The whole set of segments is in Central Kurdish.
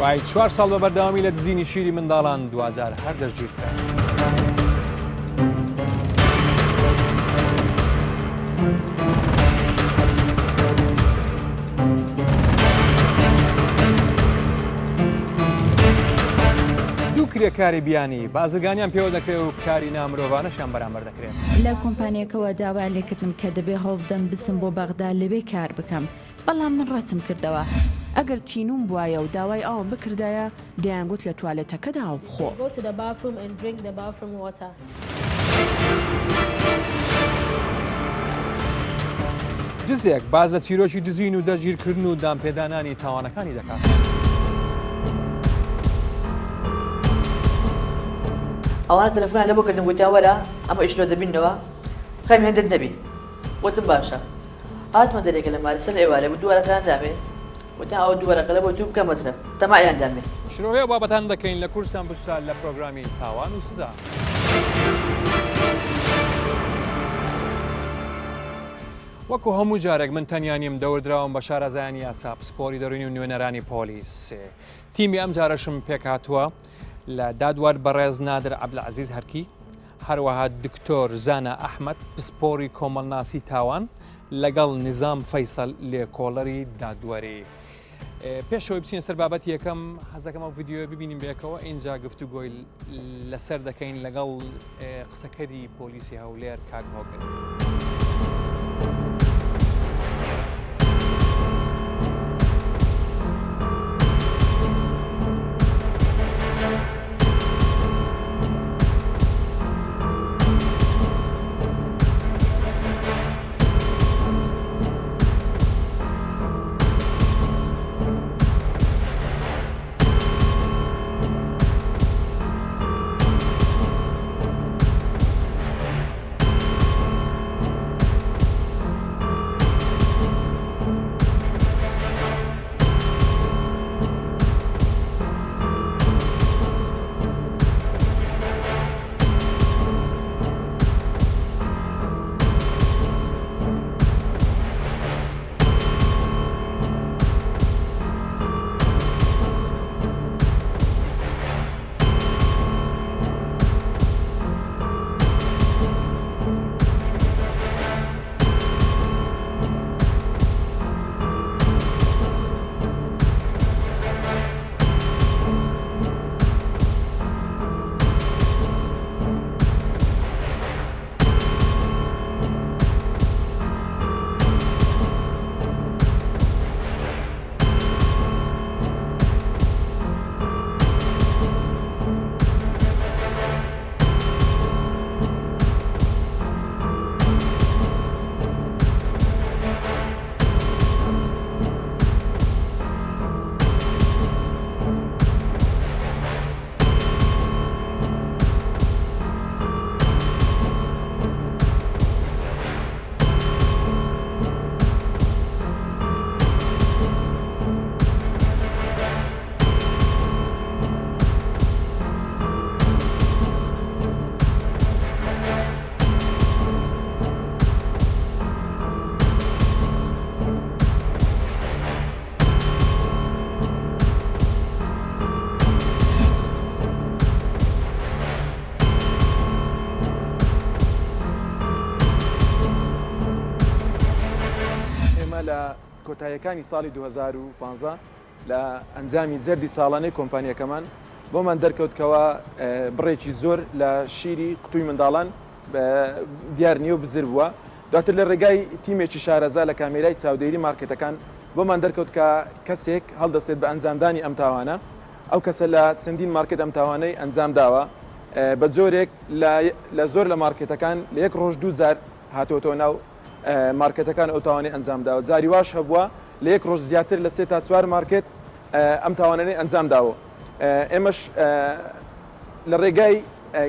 دوای 4 ساڵ بە بەردەوامی لە دزینی شیری منداڵان 2000 هەر دەستگیر کرا. کرێکاری بیانی بازرگانیان پێوە دەکرێت و کاری نامرۆڤانەشان بەرامبەر دەکرێت. لە کۆمپانیەکەەوە داوا لێکردم کە دەبێ هەڵدەم بچم بۆ بەغدا لەوێ کار بکەم، بەڵام من ڕەتم کردەوە. ئەگەر تینوم بواە و داوای ئەوم بکردایە دەیانگوت لە توالێتەکەدا و بخۆ. جزێک باز لە چیرۆکی دزین و دەژیرکردن و دامپێدانانی تاوانەکانی دەکات. ئەوانە تەلەفۆنیان لە بۆ کردم گوتیان وەرە ئەمە ئیشلۆ دەبینەوە خەمی هێندت نەبی وتم باشە هاتمە دەرێکە لە مارستە لە ئێوارە بوو دووەرەکان دامێ وتیان ئەو دووەرەکە لە بۆ توو بکە مەزرف تەمایان دامێ. شرۆهەیە بابەتان دەکەین لە کورسان بسال لە پرۆگرامی تاوان و سزا. وەکو هەموو جارێک من تەنیانیم دەوردراوم بە شارەزایانی یاسا پسپۆری دەروونی و نوێنەرانی پۆلیس. تیمی ئەم جارەشم پێک هاتووە لە دادوار بەڕێز نادر عەبدولعەزیز هەرکی، هەروەها دکتۆر زانە ئەحمەد پسپۆری کۆمەڵناسی تاوان لەگەڵ نظام فەیسەڵ لێکۆڵەری دادوەری. پێشەوەی بچین سەر بابەتی یەکەم حەز دەکەم ئەو ڤیدیۆ ببینیم بێکەوە ئینجا گفتوگۆی لەسەر دەکەین لەگەڵ قسەکەری پۆلیسی هەولێر کاک هۆگر. کۆتاییەکانی ساڵی 2015 لە ئەنجامی جەردی ساڵانەی کۆمپانیەکەمان بۆمان دەرکەوتکەوە بڕێکی زۆر لە شیری قوتووی منداڵان دیار نییە و بزر بووە. دواتر لە ڕێگای تیمێکی شارەزا لە کامێرای چاودێری مارکێتەکان بۆمان دەرکەوت کە کەسێک هەڵدەستێت بە ئەنجامدانی ئەم تاوانە. ئەو کەسە لە چەندین مارکێت ئەم تاوانەی ئەنجام داوە بە جۆرێک لە زۆر لە مارکێتەکان لە یەک ڕۆژ 2000 هاتۆتەوە ناو مارکێتەکان ئەو تاوانەی ئەنجام داوە. جاری واش هەبووە لە یەک ڕۆژ زیاتر لە 3 تا 4 مارکێت ئەم تاوانانەی ئەنجام داوە. ئێمەش لە ڕێگای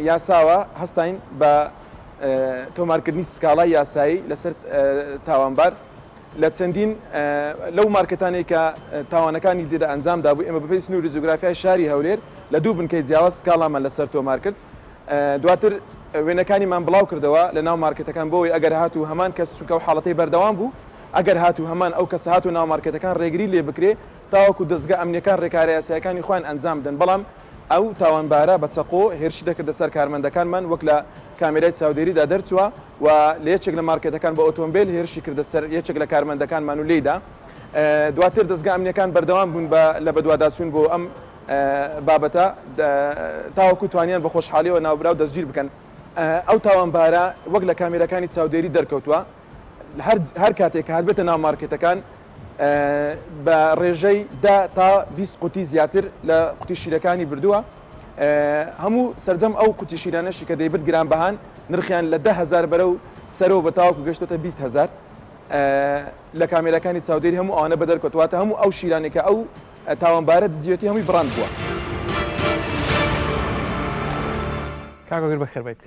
یاساوە هەستین بە تۆمارکردنی سکاڵای یاسایی لەسەر تاوانبار لە چەندین لەو مارکەتانی کە تاوانەکانی لێرە ئەنجام دابوو. ئێمە بەپێی سنووری جوگرافیای شاری هەولێر لە دوو بنکەی جیاواز سکاڵامان لەسەر تۆمار کرد. دواتر وێنەکانیمان بڵاو کردەوە لە ناو مارکێتەکان بۆەوەی ئەگەر هاتوو هەمان کەس چونکە و حاڵەتەی بەردەوام بوو ئەگەر هاتوو هەمان ئەو کەس هاتوو ناو مارکێتەکان ڕێگری لێ بکرێ تاوەکو دەستگا ئەمنیەکان ڕێکارە یاسایەکانی خۆیان ئەنجام بدەن بەڵام ئەو تاوانبارە بە چەقۆ هێرشی دەکردە سەر کارمەندەکانمان وەک لە کامێرای چاودێریدا دەرچووە و لە یەکێک لە مارکێتەکان بە ئۆتۆمبیل هێرشی کردە سەر یەکێک لە کارمەندەکانمان و لێدا دواتر دەستگا ئەمنیەکان بەردەوام بوون لە بەدواداچوون بۆ ئەم بابەتە تاوەکو توانیان بە خۆشحالیەوە ناوبرا و دەستگیر بکەن ئەو تاوانبارە وەک لە کامێرەکانی چاودێری دەرکەوتووە هەر کاتێک هەربێتە ناو مارکێتەکان بە ڕێژەی 10 تا 20 قوتی زیاتر لە قوتی شیرەکانی بردووە هەموو سەرجەم ئەو قوتی شیرانەشی کە دەیبرد گرانبەهان نرخیان لە 10,000 بەرە و سەرەوە بە تاوەکو گەشتۆتە 20,000 لە کامێرەکانی چاودێری هەموو ئەوانە بەدەرکەوتواتە هەموو ئەو شیرانێکە ئەو تاوانبارە دزیوەتی هەمووی بڕاند بووە. کاکەگەر بەخێربێت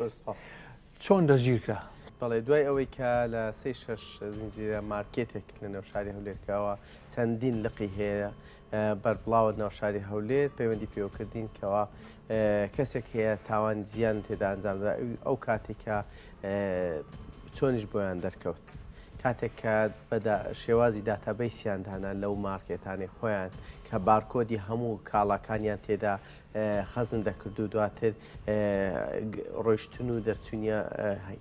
چۆن دەستگیر کرا؟ بەڵێ دوای ئەوەی کە لە 3-6 زنجیرە مارکێتێک لە ناوشاری هەولێرکەوە چەندین لقی هەیە بەربڵاوە ناوشاری هەولێر پەیوەندی پێوەکردین کەەوە کەسێک هەیە تاوان زیان تێدا ئەنجامدا ئەو کاتێکە چۆنیش بۆیان دەرکەوت کاتێک کە بەدا شێوازی داتابەیسیان دانا لەو مارکێتانی خۆیان کە بارکۆدی هەموو کاڵاکانیان تێدا خەزم دەکرد و دواتر ڕۆیشتن و دەرچوونیە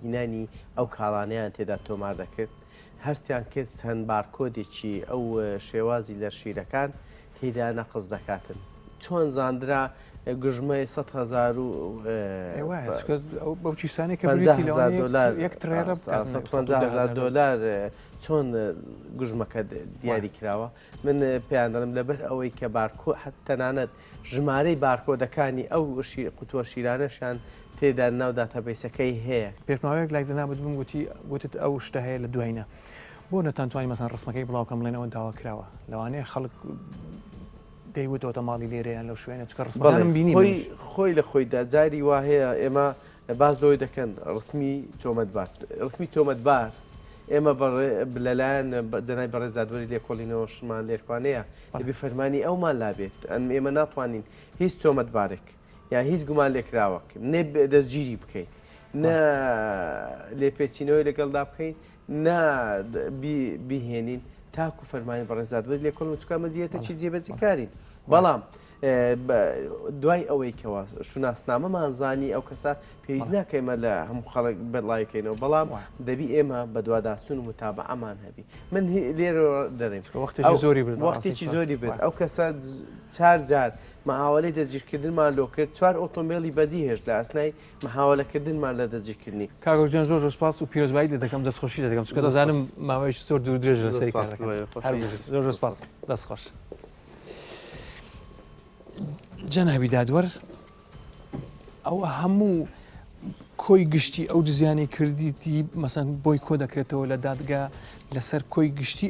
هینانی ئەو کاڵانیان تێدا تۆمار دەکرد هەستیان کرد چەند بارکۆدێکی ئەو شێوازی لە شیرەکان تێدا نەقز دەکاتن چۆن زاندرا گژمەی 100,000 بەوچیسانی کە $1,000 چۆن گژمەکە دیاری کراوە من پێیان دەڵم لەبەر ئەوەی کە بارکۆ تەنانەت ژمارەی بارکۆدەکانی ئەو قوتووە شیرانەشان تێدا ناو داتابەیسەکەی هەیە پێشماوەیەک لای جەنابەت بم گوتت ئەو شتە هەیە لە دوایینە بۆ نەتانتوانی مەسەن ڕسمەکەی بڵاوکەم بڵێنەوە داوا کراوە لەوانەیە خەڵک دەیوتەوە ماڵی لێرەیان لەو شوێنە چکە ڕسمەکانم بینی خۆی لە خۆیدا جاری وا هەیە ئێمە باز لەوەی دەکەن ڕسمی تۆمەتبار ئێمە لەلایەن جەنای بەڕێزدادوەری لێکۆڵینەوەشمان لێرکوانەیە لەبی فەرمانی ئەومان لابێت ئێمە ناتوانین هیچ تۆمەتبارێک یا هیچ گومان لێکراوەک نێ دەستگیری بکەین نە لێپێچینەوەی لەگەڵدا بکەین نا بیهێنین تاکو فەرمانی بەڕێزدادوەری لێکۆڵ چکە مەزیەتە چی جێبەجی کارین بەڵام دوای ئەوەی کەەوە شوناسنامەمان زانی ئەو کەسە پێویست ناکەیمە لە هەموو خەڵک بەدڵایکەینەوە بەڵام دەبی ئێمە بە دوواداچون و متابعەمان هەبی من لێرە دەڕێم وەختێکی زۆری برد ئەو کەسە 4 جار مەحاوەلەی دەستگیرکردنمان لۆ کرد 4 ئۆتۆمبیلی بەجی هێشت لە ئەسنای مەحاوەلەکردنمان لە دەستگیرکردنی کاکۆجان زۆر سپاس و پیرۆزبایی دەکەم دەستخۆشی دەکەم چکە دەزانم ماوەیەکی زۆر دوور درێژ لە سەری زۆر سپاس دەستخۆش جەنابی دادوەر ئەوە هەموو کۆی گشتی ئەو دزیانی کردیتی مەسەن بۆی کۆ دەکرێتەوە لە دادگا لەسەر کۆی گشتی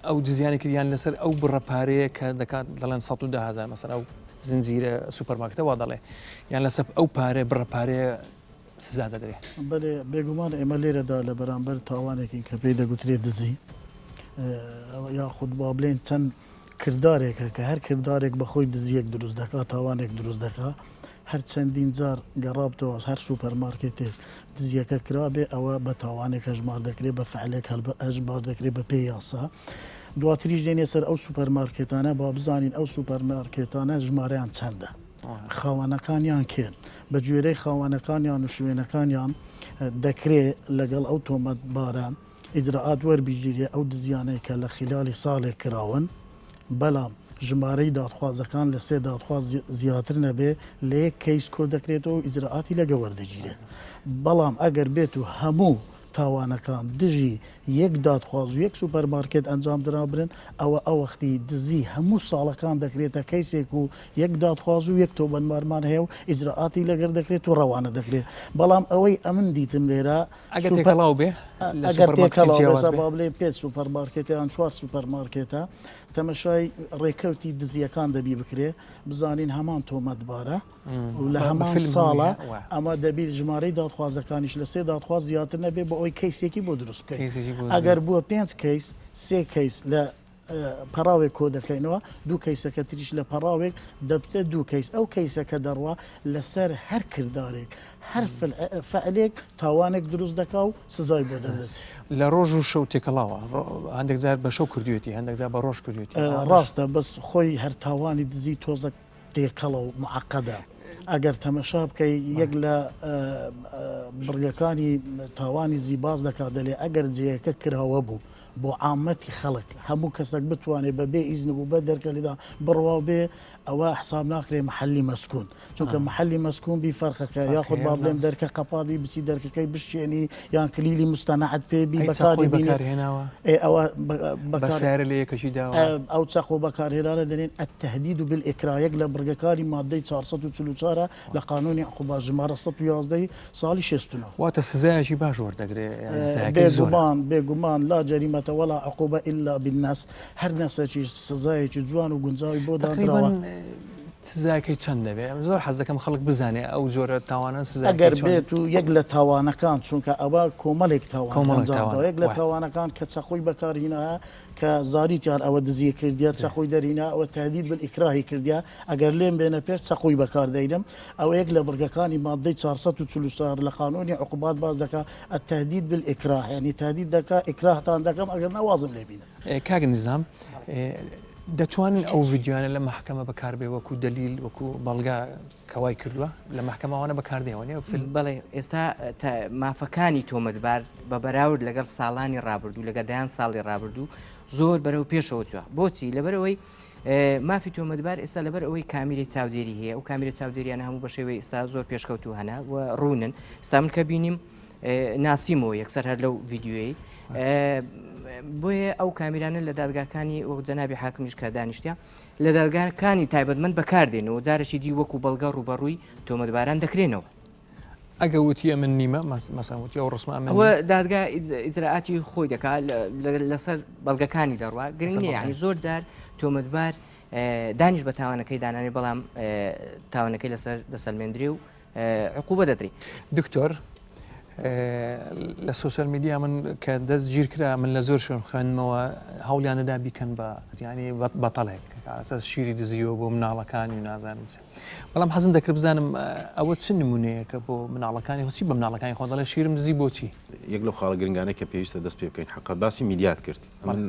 ئەو دزیانی کردیان لەسەر ئەو بڕەپارەیە کە دەکات دەڵێن 110,000 مەسەن ئەو زنجیرە سوپەرمارکتەوە دەڵێ یان لەسەر ئەو پارێ بڕەپارەیە سزا دەدرێ بەێ بێگومان ئێمە لێرەدا لە بەرامبەر تاوانێکی کە پێی دەگوترێت دزی یاخود با بڵێن چەند کردارێکە کە هەر کردارێک بەخۆی دزیەک دروست دەکات تاوانێک دروست دەکات هەر چەندین جار گەڕابتەوە هەر سوپەرمارکێتێک دزیەکە کرابێ ئەوە بە تاوانێک هەژمار دەکرێت بە فعلێک هەژمار دەکرێت بە پێی یاسا دواتریش دێنێ سەر ئەو سوپەرمارکێتانە با بزانین ئەو سوپەرمارکێتانە ژمارەیان چەندە خاوانەکانیان کێن بە گوێرەی خاوانەکانیان و شوێنەکانیان دەکرێت لەگەڵ ئەو تۆمەتبارە ئیجرعات وەربیژیرێ ئەو دزیانەی کە لە خلالی ساڵێک کراون بەڵام ژمارەی دادخوازەکان لە 3 دادخواز زیاتر نەبێ لە یەک کەیس کۆ دەکرێتەوە ئیجرعاتی لەگە وەردەگیرێ بەڵام ئەگەر بێت و هەموو تاوانەکان دژی یەک دادخواز و یەک سوپەرمارکێت ئەنجام درابرن ئەوە ئەو وەختی دزی هەموو ساڵەکان دەکرێتە کەیسێک و یەک دادخواز و یەک تۆمەتبارمان هەیە و ئیجرعاتی لەگەر دەکرێت و ڕەوانە دەکرێت بەڵام ئەوەی ئەمن دیتم لێرە ئەگەر تێکەڵاو بێ ئەگەر تێکەڵاو با بڵێ 5 سوپەرمارکێتیان 4 سوپەرمارکێتە تەمەشای ڕێکەوتی دزیەکان دەبی بکرێ بزانین هەمان تۆمەتبارە و لە هەمان ساڵە ئەمە دەبی ژمارەی دادخوازەکانیش لە 3 دادخواز زیاتر نەبێ بە ئەوی کەیسێکی بۆ دروست بکەیت ئەگەر بووە 5 کەیس 3 کەیس لە پەراوێک کۆ دەکەینەوە دوو کەیسەکە تریش لە پەراوێک دەبتە دوو کەیس ئەو کەیسەکە دەڕوا لەسەر هەر کردارێک هەر فعلێک تاوانێک دروست دەکا و سزای بۆ دەبێت لە ڕۆژ و شەو تێکەڵاوە هەندێک جار بە شەو کردوێتی هەندێک جار بە ڕۆژ کردوێتی ڕاستە بەس خۆی هەر تاوانی دزی تۆزە تێکەڵە و معقەدە ئەگەر تەمەشا بکەی یەک لە بڕگەکانی تاوانی زیباز دەکات دەلێ ئەگەر جەیەکە کراوە بوو بۆ عامەتی خەڵک هەموو کەسێک بتوانێت بە بێ ئیزن بوو بە دەرکەلیدا بڕوا بێ ئەوە حساب ناکرێ محلی مەسکون چونکە محلی مەسکون بی فەرخەکە یاخود با بڵێم دەرکە قەپابی بچی دەرکەکەی بشێنی یان کلیلی مستەنەعەت پێبی بەکاری بەکارهێناوە ئەوە بەسیارە لە یەکەشی داوە ئەو چەخ و بەکارهێنانە دەنێن التهدید بالئیکرایەک لە بڕگەکاری مادەی 444 لە قانونی عقوبات ژمارە 111 ساڵی 69 واتە سزایەکی باش وەردەگرێت بێگومان لا جەریمەتە وەلا عقوبە ئیلا بالنەس هەر نەسەکی سزایەکی جوان و گونجاوی بۆ دانراوە سزایەکەی چەند دەبێت زۆر حەز دەکەم خەڵک بزانێ ئەو جۆرە تاوانە سزای ئەگەر بێت و یەک لە تاوانەکان چونکە ئەوە کۆمەڵێک تاوان یەک لە تاوانەکان کە چەخۆی بەکارهێنایە کە زاریتیان ئەوە دزیە کردیا چەخۆی دەرینە ئەوە تهدید بالئیکراهی کردیا ئەگەر لێم بێنە پێش چەخۆی بەکاردەیدەم ئەوە یەک لە بڕگەکانی مادەی 444 لە قانونی عقوبات باز دەکات التهدید بالئیکراه یعنی تهدید دەکات ئیکراهتان دەکەم ئەگەر نەوازم لێ بینە کاک نظام دەتوانین ئەو ڤیددیوانە لە محکەمە بەکاربێ وەکو دلیل وەکو بەڵگا کەوای کردووە لە محکەمەوانە بەکاردێوانێ بڵێ ئێستا مافەکانی تۆمەتبار بە بەراورد لەگەڵ ساڵانی ڕابردوو لەگە دایان ساڵی ڕابردوو زۆر بەرەو پێشەوە چوە بۆچی لەبەرەوەی مافی تۆمەتبار ئێستا لەبەر ئەوەی کامیری چاودێری هەیە ئەو کامیرە چاودێریانە هەموو بە شێوەی ئێستا زۆر پێشکەوتو هەنا و ڕوونن ئێستا من کە بینیم ناسیمەوە یەکسەر هەر لەو ڤیددیوەی بۆیە ئەو کامیرانە لە دادگاکانی و جەنابی حاکمیش کە دانیشتیا لە دادگاکانی تایبەتمەند بەکاردێنەوە جارێکی دی وەکو بەڵگە ڕوبەڕووی تۆمەتباران دەکرێنەوە ئەگە وتیە من نیمە مەسەوتی ئەو ڕسمە ئەوە دادگا ئیجراعاتی خۆی دەکات لەسەر بەڵگەکانی دەڕوا گرنگ نییە یعنی زۆر جار تۆمەتبار دانیش بە تاوانەکەی دانانی بەڵام تاوانەکەی لەسەر دەسەلمێنندری و عقوبە دەدرێ دکتۆر لە سوسیال میدیا من کە دەست گیر کرا من لە زۆر شوێن خوێندمەوە هەوڵیانەدا بیکەن بە ینی بەتەڵێک ئاساس شیری دزیەوە بۆ مناڵەکانی و نازانم بەڵام حەزم دەکرد بزانم ئەوە چ نمونەیەکە بۆ مناڵەکانی هۆچی بە مناڵەکانی خۆ دەڵێ شیرم دزی بۆچی یەک لەو خاڵە گرنگانەی کە پێویستە دەست پێ بکەین حقا باسی میدیات کرد من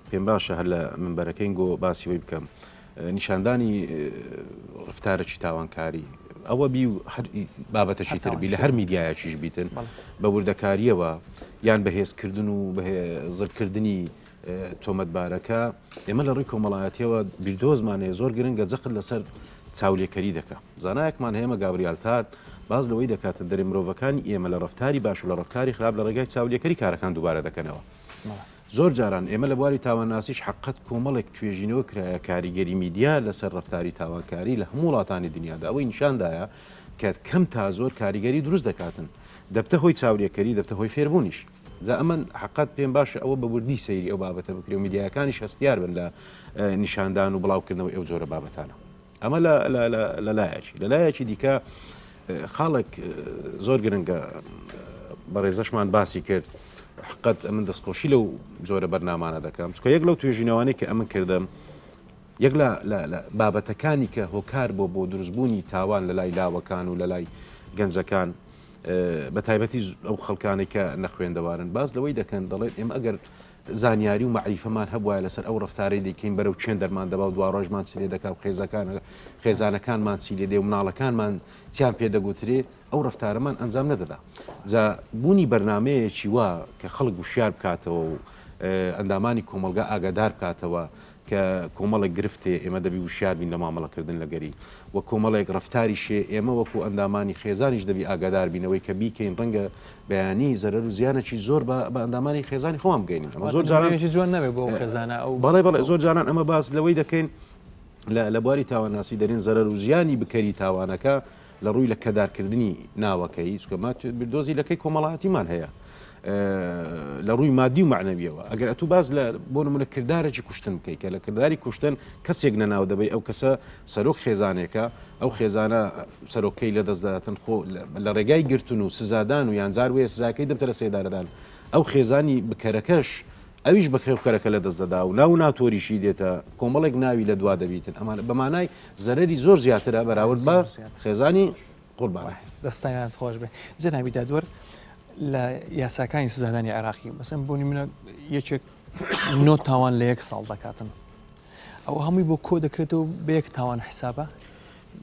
پێم باشە هەر لە منبەرەکەین گۆ باسی وی بکەم نیشاندانی ڕفتارێکی تاوانکاری ئەوە بی و بابەتەشی تربی لە هەر میدیایەکیش بیتن بە وردەکاریەوە یان بەهێزکردن و زڕکردنی تۆمەتبارەکە ئێمە لە ڕووی کۆمەڵایەتیەوە بیردۆزمانەیە زۆر گرنگە جەقت لەسەر چاولێکەری دەکە زانایەکمان هەیەمە گابریالتار باز لەوەی دەکاتە دەرێ مرۆڤەکانی ئێمە لە ڕفتاری باش و لە ڕفتاری خراپ لە ڕێگای چاولێکەری کارەکان دووبارە دەکەنەوە زۆر جاران ئێمە لە بواری تاوانناسیش حقت کۆمەڵێک توێژینەوە کرایە کاریگەری میدیا لەسەر ڕفتاری تاوانکاری لە هەموو وڵاتانی دنیادا ئەوەی نیشاندایە کە کەم تا زۆر کاریگەری دروست دەکاتن دەبتە هۆی چاولێکەری دەبتە هۆی فێربوونیش جا ئەمە حقات پێم باشە ئەوە بە وردی سەیری ئەو بابەتە بکرێ و میدیاکانیش هەستیار بن لە نیشاندان و بڵاوکردنەوەی ئەو جۆرە بابەتانە ئەمە لە لایەکی دیکە خاڵێک زۆر گرنگە بەڕێزەشمان باسی کرد حقت من دەستخۆشی لەو جۆرە بەرنامانە دەکەم چکە یەک لەو توێژینەوەی کە ئەمن کردم یەک لە بابەتەکانی کە هۆکار بۆ دروستبوونی تاوان لە لای لاوەکان و لە لای گەنجەکان بە تایبەتی ئەو خەڵکانی کە نەخوێندەوارن باز لەوەی دەکەن دەڵێت ئێمە ئەگەر زانیاری و معریفەمان هەبوایە لەسەر ئەو ڕفتارەی دەکەین بەرەو چێن دەرمان دەبا و دوا ڕۆژمان چ لێ دەکا و خێزانەکانمان چی لێ دێ و مناڵەکانمان چیان پێدەگوترێ ئەو ڕفتارەمان ئەنجام نەدەدا جا بوونی بەرنمەیەکی وا کە خەڵک وشیار بکاتەوە و ئەندامانی کۆمەلگا ئاگادار بکاتەوە کە کۆمەڵێک گرفتێ ئێمە دەبی وشیار بین لە مامەڵەکردن لەگەری و کۆمەڵێک ڕفتاری شێ ئێمە وەکو ئەندامانی خێزانیش دەبی ئاگادار بینەوەی کە بیکەین ڕەنگە بەیانی زەرەر و زیانەی زۆر بە ئەندامانی خێزانی خۆم بگەینین زۆر جارانێکی جوان نەبێت بۆ خێزانە ئەو بەڵێ زۆر جاران ئەمە باس لەوەی دەکەین لە بواری تاوانناسی دەرین زەرەر و زیانی بکەری تاوانەکە لە ڕووی لە کەدارکردنی ناوەکەی چکەمات بردۆزی لەکەی کۆمەڵایەتیمان هەیە لە ڕووی مادی و معنەویەوە ئەگەر ئەتو باز لە بۆ نمونە کردارێکی کوشتن بکەیت کە لە کردداری کوشتن کەسێک نەناو دەبێت ئەو کەسە سەرۆک خێزانێکە ئەو خێزانە سەرۆکەی لە دەستداتن خۆ لە ڕێگای گرتن و سزادان و یانزار وێ سزاکەی دەبتە لە سێدارەدان ئەو خێزانی بکەرەکەش ئەویش بەخێوکەرەکە لە دەست دەدا و ناو ناتۆریشی دێتە کۆمەڵێک ناوی لە دوا دەبیتن ئەمان بەمانای زەرری زۆر زیاترە بەراورد بە خێزانی قوربان دەستایان خۆش بێ جەنابی دادوەر لە یاساکانی سزادانی عێراقی بەسم بوونی منە یەکێک نۆ تاوان لە 1 ساڵ دەکاتن ئەو هەمووی بۆ کۆ دەکرێتەوە بە 1 تاوان حیسابە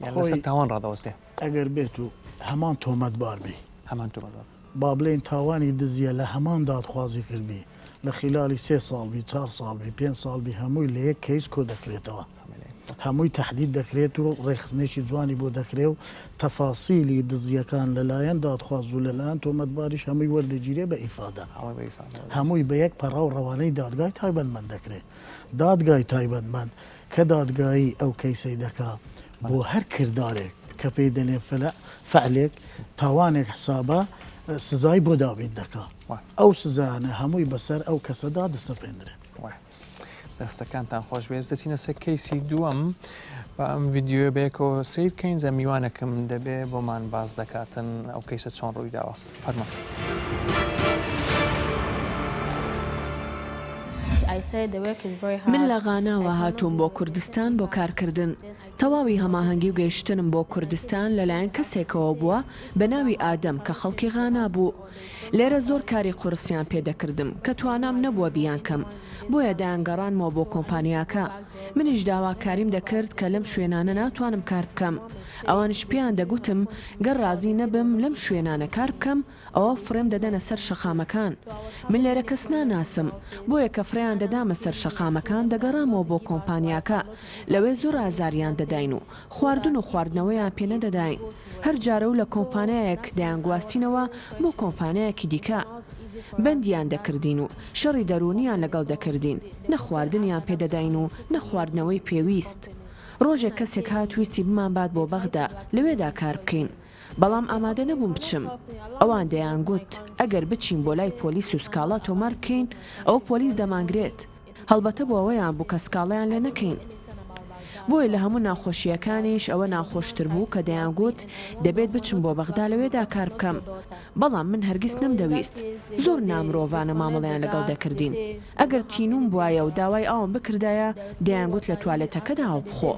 لەسەر تاوان ڕادەوەستێ ئەگەر بێت و هەمان تۆمەتبار بی هەمان تۆمەتبار با بڵێن تاوانی دزیە لە هەمان دادخوازی کردبی لە خلالی 3 ساڵبی 4 ساڵبی 5 ساڵبی هەمووی لە 1 کەیس کۆ دەکرێتەوە هەمووی تهدید دەکرێت و ڕێخستنێکی جوانی بۆ دەکرێ و تەفاسیلی دزیەکان لەلایەن دادخواز و لەلایەن تۆمەتباریش هەمووی وەردەگیرێ بە ئیفادە هەمووی بە 1 پەڕا و ڕەوانەی دادگای تایبەتمەند دەکرێت دادگای تایبەتمەند کە دادگایی ئەو کەیسەی دەکا بۆ هەر کردارێک کە پێی دەنێ فعلێک تاوانێک حسابە سزای بۆ دابین دەکا ئەو سزانە هەمووی بەسەر ئەو کەسەدا دەسەپێنرێت دەستەکانتان خۆش بێز دەچینە سەر کەیسی دووەم بە ئەم ڤیددیوە بێکەوە سیرکەین زەمیوانەکەم دەبێ بۆمان باز دەکاتن ئەو کەیسە چۆن ڕووی داوە فەرمە من لە غاناوە هاتووم بۆ کوردستان بۆ کارکردن تەواوی هەماهەنگی و گەیشتنم بۆ کوردستان لەلایەن کەسێکەوە بووە بە ناوی ئادەم کە خەڵکی غانا بوو لێرە زۆر کاری قورسیان پێدەکردم کە توانام نەبووە بیانکەم بۆیە دایانگەڕانمەوە بۆ کۆمپانیاکە منیش داواکاریم دەکرد کە لەم شوێنانە ناتوانم کار بکەم ئەوانش پێیان دەگوتم گەر ڕازی نەبم لەم شوێنانە کار بکەم ئەوە فرێم دەدەنە سەر شەقامەکان من لێرە کەس ناناسم بۆیە کە فرەیان دەدامە سەر شەقامەکان دەگەڕامەوە بۆ کۆمپانیاکە لەوێ زۆر ئازاریان دەداین و خواردن و خواردنەوەیان پێ نەدەداین هەر جارە و لە کۆمپانیایەک دەیانگواستینەوە بۆ کۆمپانیایەکی دیکە بەندیان دەکردین و شەڕی دەرونیان لەگەڵ دەکردین نەخواردنیان پێدەداین و نەخواردنەوەی پێویست ڕۆژێک کەسێک هاتوویستی بمان بات بۆ بەغدا لەوێدا کار بکەین بەڵام ئامادە نەبووم بچم ئەوان دەیان گوت ئەگەر بچین بۆ لای پۆلیس و سکاڵا تۆمار بکەین ئەو پۆلیس دەمانگرێت هەڵبەتە بۆ ئەوەیان بوو کە سکاڵیان لێ نەکەین بۆیە لە هەموو ناخۆشیەکانیش ئەوە ناخۆشتر بوو کە دەیان گوت دەبێت بچم بۆ بەغدا لەوێدا کار بکەم بەڵام من هەرگیز نەمدەویست زۆر نامرۆڤانە مامەڵیان لەگەڵ دەکردین ئەگەر تینوم بواە و داوای ئاوم بکردایە دەیان گوت لە توالێتەکەدا ئاو بخۆ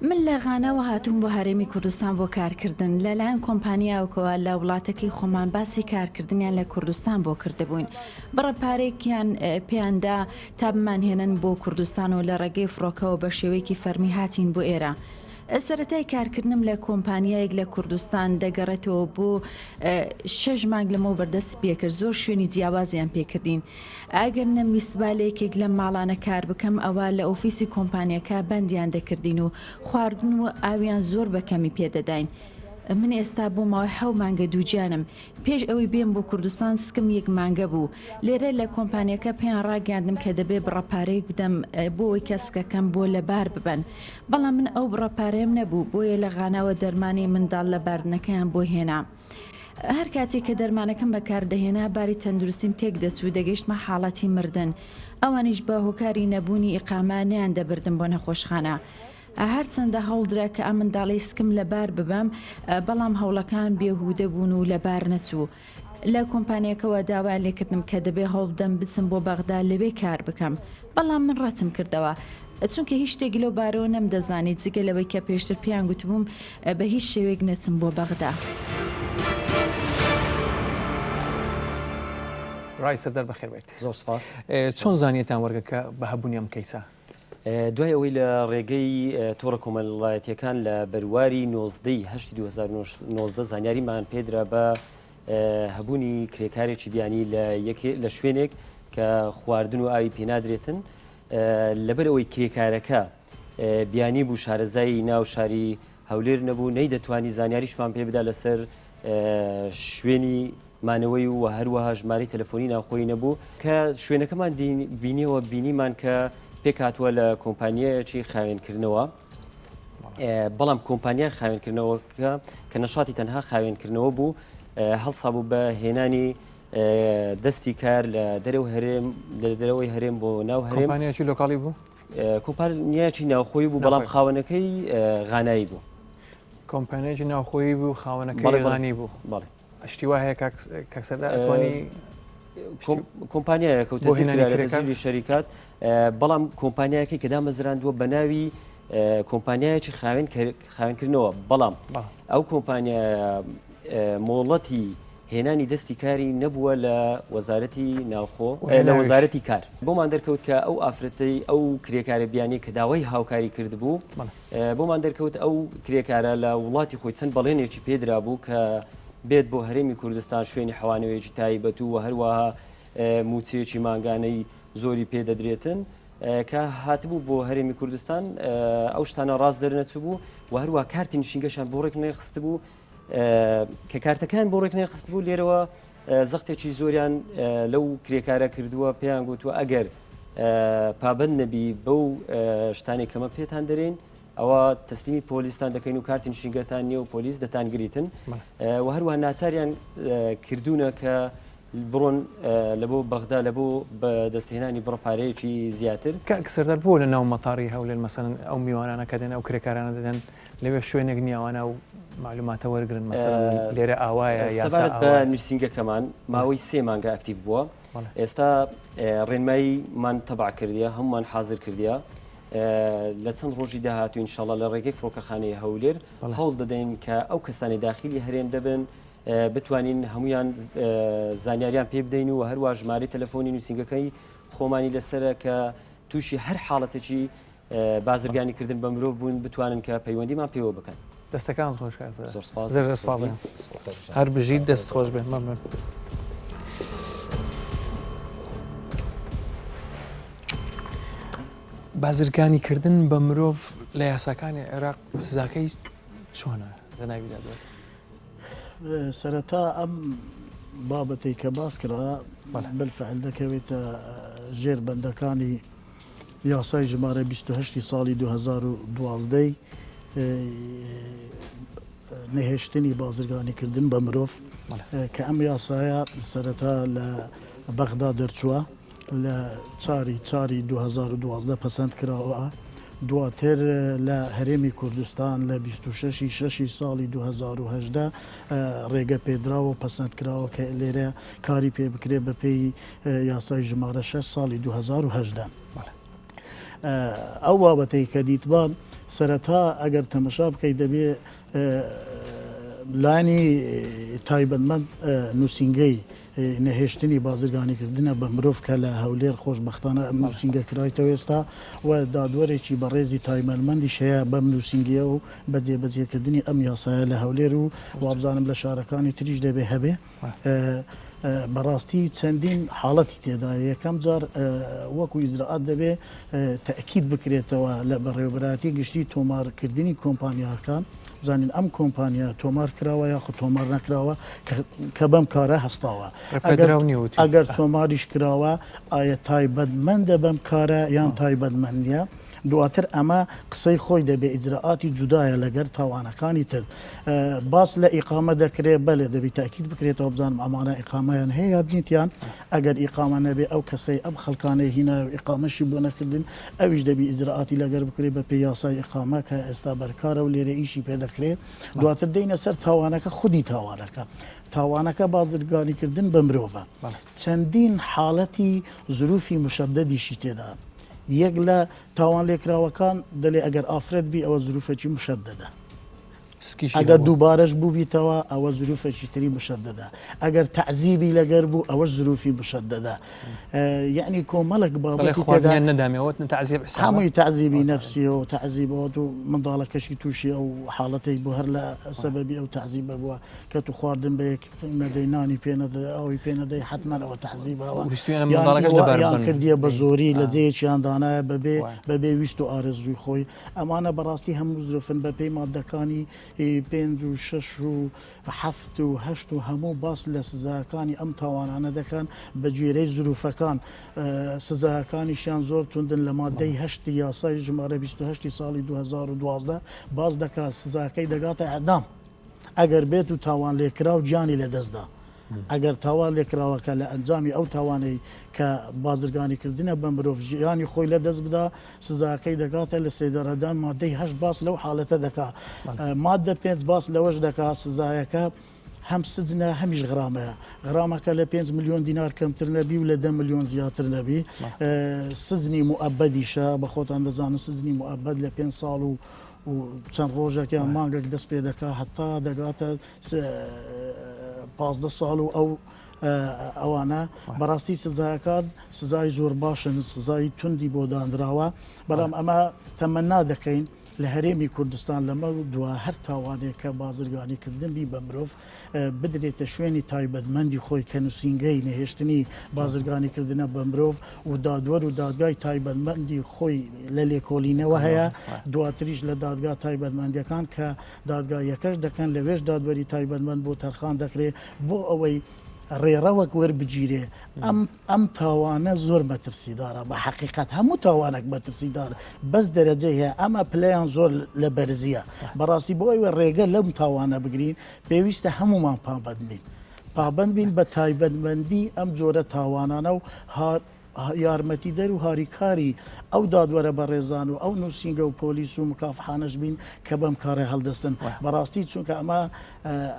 من لە غاناوە هاتووم بۆ هەرێمی کوردستان بۆ کارکردن لەلایەن کۆمپانیاوکەوە لە وڵاتەکەی خۆمان باسی کارکردنیان لە کوردستان بۆ کردبووین بڕەپارێکیان پێیاندا تا بمانهێنن بۆ کوردستان و لە ڕێگەی فڕۆکەوە بە شێوەیەکی فەرمی هاتین بۆ ئێرە سەرەتای کارکردنم لە کۆمپانیایەک لە کوردستان دەگەڕێتەوە بۆ 6 مانگ لەمەوە بەردەست پێکرد زۆر شوێنی جیاوازیان پێکردین ئەگەر نەویستبالەیەکێک لەم ماڵانە کار بکەم ئەوە لە ئۆفیسی کۆمپانیەکە بەندیان دەکردین و خواردن و ئاویان زۆر بەکەمی پێدەداین من ئێستا بۆ ماوەی 7 مانگە دووجانم پێش ئەوەی بێم بۆ کوردستان سکم 1 مانگە بوو لێرە لە کۆمپانیەکە پێیان ڕاگەاندم کە دەبێت بڕەپارەیەک بدەم بۆی کەسکەکەم بۆ لەبار ببەن بەڵام من ئەو بڕەپارەیەم نەبوو بۆیە لە غاناوە دەرمانی منداڵ لەباردنەکەیان بۆ هێنا هەر کاتێک کە دەرمانەکەم بەکاردەهێنا باری تەندروستیم تێک دەچوو دەگەیشتمە حاڵەتی مردن ئەوانیش بە هۆکاری نەبوونی ئیقامانیان دەبردم بۆ نەخۆشخانە هەرچەندە هەوڵدرا کە ئەم منداڵی سکم لەبار ببەم بەڵام هەوڵەکان بێهودە بوون و لەبار نەچوو لە کۆمپانیەکەەوە داوای لێکردم کە دەبێ هەوڵدەم بچم بۆ بەغدا لەوێ کار بکەم بەڵام من ڕەتم کردەوە چونکە هیچ شتێکی لەو بارەوە نەمدەزانیت جگە لەوەی کە پێشتر پێیان گوتبووم بە هیچ شێوێک نەچم بۆ بەغدا ڕای سەردەر بەخێر بێت زۆر سپاس چۆن زانیێتان وەرگەکە بە هەبوونی ئەم کەیسە دوای ئەوەی لە ڕێگەی تۆڕە کۆمەڵایەتیەکان لە بەرواری 1990 زانیاریمان پێدرا بە هەبوونی کرێکارێکی بیانی لە شوێنێک کە خواردن و ئاوی پێنادرێتن لەبەر ئەوەی کرێکارەکە بیانی بوو شارەزایی ناو شاری هەولێر نەبوو نەی دەتوانی زانیاریشمان پێ بدا لەسەر شوێنی مانەوەی و هەروەها ژمارەی تەلەفۆنی ناوخۆی نەبوو کە شوێنەکەمان بینیەوە بینیمان کە پێک هاتووە لە کۆمپانیایەکی خاوێنکردنەوە بەڵام کۆمپانیا خاوێنکردنەوەکە کە نەشاتی تەنها خاوێنکردنەوە بوو هەڵسا بوو بە هێنانی دەستی کار لە دەرەوە هەرێم لە دەرەوەی هەرێم بۆ ناو هەرێم کۆمپانیاکی لۆکاڵی بوو کۆمپانیایەکی ناوخۆی بوو بەڵام خاوەنەکەی غانایی بوو کۆمپانیایکی ناوخۆیی بوو خاوەنەکەی غانی بوو شتی وا هەیە کاکسەردا ئەتوانی کۆمپانیایە کەوتە لە تەزویری شەریکات بەڵام کۆمپانیایەکەی کە دامەزراندووە بە ناوی کۆمپانیایەکی خاوێنکردنەوە بەڵام ئەو کۆمپانیا مۆڵەتی هێنانی دەستی کاری نەبووە لە وەزارەتی ناوخۆ لە وەزارەتی کار بۆمان دەرکەوت کە ئەو ئافرەتەی ئەو کرێکارە بیانی کە داوای هاوکاری کردبوو بۆمان دەرکەوت ئەو کرێکارە لە وڵاتی خۆی چەند بەڵێنێکی پێدرا بوو کە بێت بۆ هەرێمی کوردستان شوێنی حەوانەوەیەکی تایبەت و هەروەها موچەیەکی مانگانەی زۆری پێدەدرێتن کە هاتبوو بۆ هەرێمی کوردستان ئەو شتانە ڕاست دەرنەچوو بوو و هەروە کارتی نشینگەشان بۆ ڕێک نەخست بوو کە کارتەکان بۆ ڕێک نەخست بوو لێرەوە زەختێکی زۆریان لەو کرێکارە کردووە پێیان گوتووە ئەگەر پابند نەبی بەو شتانی کەمە پێتان دەرێن ئەوە تەسلیمی پۆلیستان دەکەین و کارتی نشینگەتان نییە و پۆلیس دەتان گریتن و هەروە ناچاریان کردوونە کە بڕۆن لە بۆ بەغدا لە بۆ بە دەستهێنانی بڕپارەیەکی زیاتر کاکسەردار بۆ لە ناو مەتاری هەولێر مەسەن ئەو میوانانە کە دێن ئەو کرێکارانە دەدەن لەوێ شوێنێک نیاوانە و معلوماتە وەرگن مەسەن لێرە ئاوایە سەبارەت بە نووسینگەکەمان ماوەی 3 مانگە ئاکتیڤ بووە ئێستا ڕێنماییمان تەبع کردیە هەمومان حاضر کردیە لە چەند ڕۆژی داهاتوو ئینشاڵڵا لە ڕێگەی فڕۆکەخانەی هەولێر هەوڵ دەدەین کە ئەو کەسانی داخلی هەرێم دەبن بتوانین هەمویان زانیاریان پێ بدەین و هەروە ژمارەی تەلەفۆنی نووسینگەکەی خۆمانی لەسرە کە تووشی هەر حاڵەتێکی بازرگانی کردن بە مرۆڤ بوون بتوانن کە پەیوەندیمان پێوە بکەن دەستەکان خۆش هەر بژیت دەست خۆش بێ مەمنون بازرگانی کردن بە مرۆڤ لە یاساکانی عێراق سزاکەی چۆنە دەناویدا دوێت سەرەتا ئەم بابەتەی کە باس کرا بالفعل دەکەوێتە ژێر بەندەکانی یاسای ژمارە 28 ساڵی 2012 نەهێشتنی بازرگانیکردن بە مرۆڤ کە ئەم یاسایە سەرەتا لە بەغدا دەرچووە لە چاری 2012 پەسەند کراوە دواتر لە هەرێمی کوردستان لە 26 ساڵی 2010 ڕێگە پێدراوە و پەسەند کراوە کە لێرە کاری پێ بکرێ بە پێی یاسای ژمارە 6 ساڵی 2010 ئەو بابەتەی کە دیتبان سەرەتا ئەگەر تەمەشا بکەیت دەبێ لانی تایبەتمەند نووسینگەی نەهێشتنی بازرگانیکردنە بە مرۆڤ کە لە هەولێر خۆشبەختانە ئەم نووسینگە کرایتەوە ئێستا و دادوەرێکی بە ڕێزی تایبەتمەندی شەیە بەم نووسینگیە و بە جێبەجێکردنی ئەم یاسایە لە هەولێر و وابزانم لە شارەکانی تریش دەبێ هەبێ بەڕاستی چەندین حاڵەتی تێدا یەکەم جار وەکو ئیجرعات دەبێ تەئکید بکرێتەوە لە بەڕێوەبەراتی گشتی تۆمارکردنی کۆمپانیاکان زانین ئەم کۆمپانیا تۆمار کراوە یاخود تۆمار نەکراوە کە بەم کارە هەستاوە ئەگەر تۆماریش کراوە ئایا تایبەتمەندە بەم کارە یان تایبەتمەندیە دواتر ئەمە قسەی خۆی دەبێ ئیجرعاتی جودایە لەگەر تاوانەکانی تر باس لە ئیقامە دەکرێت بەلێ دەبی تاکید بکرێتەوە بزانم ئەمانە ئیقامەیان هەیە بنیتیان ئەگەر ئیقامە نەبێ ئەو کەسەی ئەم خەڵکانەی هینە ئیقامەشی بۆ نەکردن ئەویش دەبی ئیجرعاتی لەگەر بکرێت بە پێی یاسای ئیقامە کە ئێستا بەرکارە و لێرە ئیشی پێ دەکرێت دواتر دەینە سەر تاوانەکە خودی تاوانەکە بازرگانیکردن بە مرۆڤە چەندین حاڵەتی زروفی مشەددیشی تێدا یەک لە تاوان لێکراوەکان دەڵێ ئەگەر ئافرەت بی ئەوە زروفێکی مشەددە ئەگەر دووبارەش بوو بیتەوە ئەوە زروفێکی تری مشەددە ئەگەر تەعزیبی لەگەر بوو ئەوەش زروفی مشەددە یعنی کۆمەڵک هەمووی تەعزیبی نەفسی و تەعزیبەوە و منداڵەکەشی تووشی ئەو حاڵەتەی بۆ هەر لە سەبەبی ئەو تەعزیبە بووە کە تو خواردن بە یەک نەدەی نانی پێنەدە ئەوی پێنەدەی حتمەنەوە تەعزیبەوە یان کردیە بە زۆری لە جێیەکیاندانایە بەبێ ویست و ئارەزووی خۆی ئەمانە بەڕاستی هەموو زرفن بە پێی مادەکانی 5 و 6 و 7 و 8 و هەموو باس لە سزاکانی ئەم تاوانانە دەکەن بە گوێرەی زروفەکان سزاکانیشیان زۆر توندن لە مادەی 8 یاسای ژمارە 28 ساڵی 2012 باز دەکات سزاکەی دەگاتە ئەعدام ئەگەر بێت و تاوان لێکراو گیانی لە دەستدا ئەگەر تاوان لێکراوەکە لە ئەنجامی ئەو تاوانەی کە بازرگانیکردنە بە مرۆڤ ژیانی خۆی لە دەست بدا سزاکەی دەکاتە لە سێدەڕەدان مادەی 8 باس لەو حاڵەتە دەکات مادە 5 باس لەوەش دەکات سزایەکە هەم سجنە هەمیش غرامەیە غرامەکە لە 5 میلیۆن دینار کەمتر نەبی و لە 10 میلیۆن زیاتر نەبی سزنی موعبەدیشە بە خۆتان دەزانن سزنی موعبەد لە 5 ساڵ و چەند ڕۆژێکیان مانگێک دەست پێ دەکات هەتا دەگاتە 15 ساڵ و ئەو ئەوانە بەڕاستی سزایەکان سزای زۆر باشن سزای توندی بۆ دانراوە بەڵام ئەمە تەمەنا دەکەین لە هەرێمی کوردستان لەمە دووە هەر تاوانێک کە بازرگانیکردن بی بە مرۆڤ بدرێتە شوێنی تایبەتمەندی خۆی کە نووسینگەی نەهێشتنی بازرگانیکردنە بە مرۆڤ و دادوەر و دادگای تایبەتمەندی خۆی لە لێکۆلینەوە هەیە دواتریش لە دادگا تایبەتمەندیەکان کە دادگایەکەش دەکەن لەوێش دادوەری تایبەتمەند بۆ تەرخان دەکرێت بۆ ئەوەی ڕێڕەوەک وەربگیرێ ئەم تاوانە زۆر مەترسیدارە بە حقیقت هەموو تاوانێک مەترسیدارە بەس دەرەجە هەیە ئەمە پلیان زۆر لە بەرزیە بەڕاستی بۆ ئەوە ڕێگە لەم تاوانە بگرین پێویستە هەمومان پابند بین پابند بین بە تایبەتمەندی ئەم جۆرە تاوانانە و یارمەتی دەر و هاریکاری ئەو دادوەرە بە ڕێزان و ئەو نووسینگە و پۆلیس و مکافحانش بین کە بەم کارە هەڵدەستن بەڕاستی چونکە ئەمە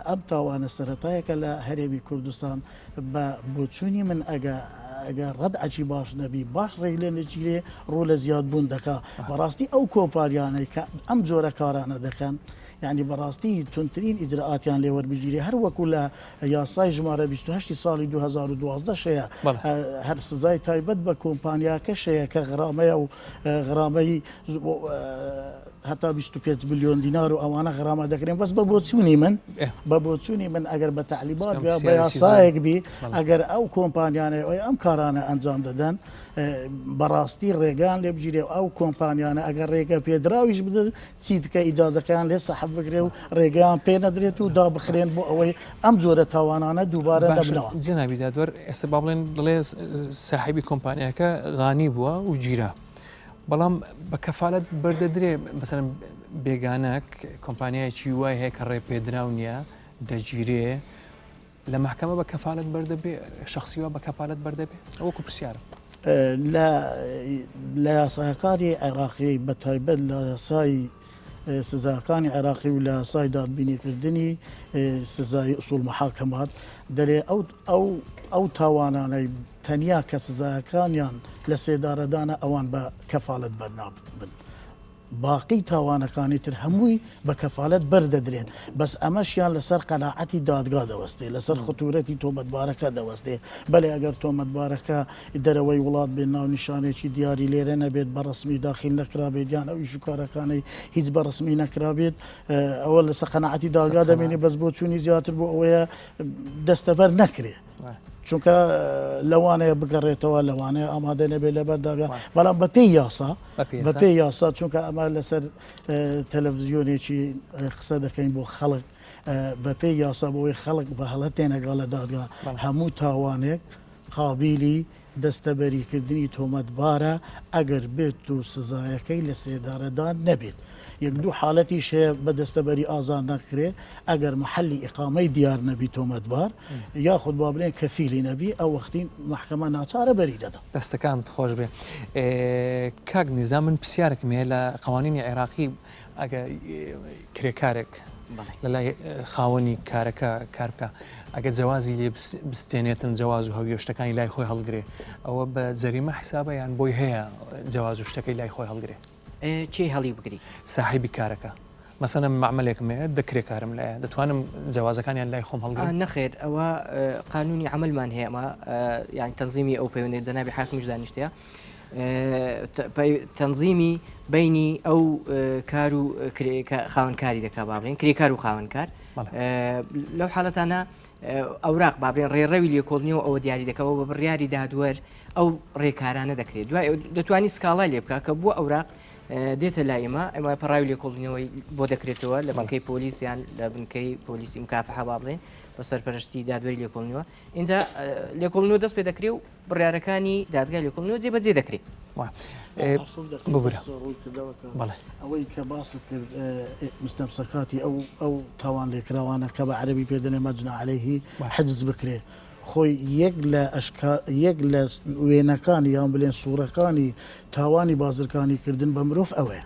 ئەم تاوانە سەرەتایەکە لە هەرێمی کوردستان بە بۆچوونی من ئەگەر ڕەدعەکی باش نەبی باش ڕێک لێ نەگیرێ ڕوو لە زیادبوون دەکا بەڕاستی ئەو کۆپاریانەی کە ئەم جۆرە کارانە دەکەن یعنی بەڕاستی تونترین ئیجرئاتیان لێوەربگیری هەر وەکو لە یاسای ژمارە 28 ساڵی 2012 شەیە هەر سزای تایبەت بە کۆمپانیاکە شەیە کە غرامەیە و غرامەی هەتا 25 میلیۆن دینار و ئەوانە غرامە دەکرێن بەس بە بۆچوونی من بە بۆچوونی من ئەگەر بە تعلیبات بە یاسایەک بی ئەگەر ئەو کۆمپانیانە ئەم کارانە ئەنجام دەدەن بەڕاستی ڕێگان لێ بگیرێ و ئەو کۆمپانیانە ئەگەر ڕێگە پێدراویش بدن چی دکە ئیجازەکەیان لێ سەحب بگرێ و ڕێگەیان پێ نەدرێت و دابخرێن بۆ ئەوەی ئەم جۆرە تاوانانە دووبارە دەبنەوە جنابی دادوەر ئێستا با بڵێن دڵێ ساحیبی کۆمپانیاکە غانی بووە و گیرا بەڵام بە کەفالەت بەردەدرێ مەسەن بێگانەک کۆمپانیایکی وای هەیە کە ڕێ پێدراو نییە دەگیرێ لە محکەمە بە کەفالەت بەردەبێ شخصیوە بە کەفالەت بەردەبێ ئەوەکو پرسیارە لە یاساکاری عێراقی بە تایبەت لە یاسای سزاکانی عێراقی و لە یاسای دادبینیکردنی سزای ئوسوڵ محاکەمات دەرێ ئەو تاوانانەی تەنیا کە سزایەکانیان لە سێدارەدانە ئەوان بە کەفالەت بەرنابن باقی تاوانەکانی تر هەمووی بە کەفالەت بەردەدرێن بەس ئەمەشیان لەسەر قەناعەتی دادگا دەوەستێ لەسەر خطورەتی تۆمەتبارەکە دەوەستێ بەڵێ ئەگەر تۆمەتبارەکە دەرەوەی وڵات بێن ناو نیشانێکی دیاری لێرە نەبێت بە ڕسمی داخل نەکرابێت یان ئەوی شوکارەکانەی هیچ بە ڕسمی نەکرابێت ئەوە لەسەر قەناعەتی دادگا دەمێنێ بەس بۆ چوونی زیاتر بۆ ئەوەیە دەستەبەر نەکرێ چونکە لەوانەیە بگەڕێتەوە لەوانەیە ئامادە نەبێت لە بەرداگا بەڵام بە پێی یاسا بە پێی یاسا چونکە ئەمە لەسەر تەلەڤزیۆنێکی قسە دەکەین بۆ خەڵک بە پێی یاسا بۆی خەڵک بە هەڵە تێنەگا لە دادگا هەموو تاوانێک قابلی دەستەبەریکردنی تۆمەتبارە ئەگەر بێت و سزایەکەی لە سێدارەدان نەبێت یەک دوو حالەتیش هەیە بە دەستەبەری ئازان نەکرێ ئەگەر محلی ئیقامەی دیار نەبی تۆمەتبار یاخود با بڵێن کەفیلی نەبی ئەو وەختی محکەمە ناچارە بەری دەدا دەستەکانت خۆش بێ کاک نیزام من پرسیارێکم هەیە لە قوانینی عێراقی ئەگە کرێکارێک لەلای خاوەنی کارەکە کار بکە ئەگە جوازی لێ بستێنێتن جواز و هەویە شتەکانی لای خۆی هەڵگرێ ئەوە بە جەریمە حیسابە یان بۆی هەیە جواز و شتەکەی لای خۆی هەڵگرێ چی هەڵی بگری ساحیبی کارەکە مەسەنە معمەلێکم هەیە دەکرێ کارم لایە دەتوانم جوازەکانیان لای خۆم هەڵگرێ نەخێر ئەوە قانونی عملمان هەیە ئەمە یان تەنظیمی ئەو پەیوەندی جەنابی حاکمیش دانیشتەیە تەنظیمی بینی ئەو کار و خاوەنکاری دەکا با بڵێن کرێکار و خاوەنکار لەو حاڵەتانە ئەوراق با بڵێن ڕێڕەوی لێکۆڵنیەوە ئەوە دیاری دەکەەوە بە بڕیاری دادوەر ئەو ڕێکارانە دەکرێت دوای دەتوانانی سکاڵای لێ بکە کە بووە ئەوراق دێتە لای ئێمە پەڕاوی لێکۆڵنیەوەی بۆ دەکرێتەوە لە بنکەی پۆلیسیان لە بنکەی پۆلیسی مکافحە با بڵێن بە سەرپەرشتی دادوەری لێکۆڵنیەوە اینجا لێکۆڵنەوە دەست پێ دەکرێت و بڕیارەکانی دادگای لێکۆڵنەوە جێبەجێ دەکرێت ئەوەی کە باست کرد مستەمسەکاتی ئەو تاوان لێکراوانە کە بە عەرەبی پێدەنێ مەجنا عەلەیهی حجز بکرێ خۆی یەک لە وێنەکانی یان بڵێن سوورەکانی تاوانی بازرگانیکردن بە مرۆڤ ئەوەیە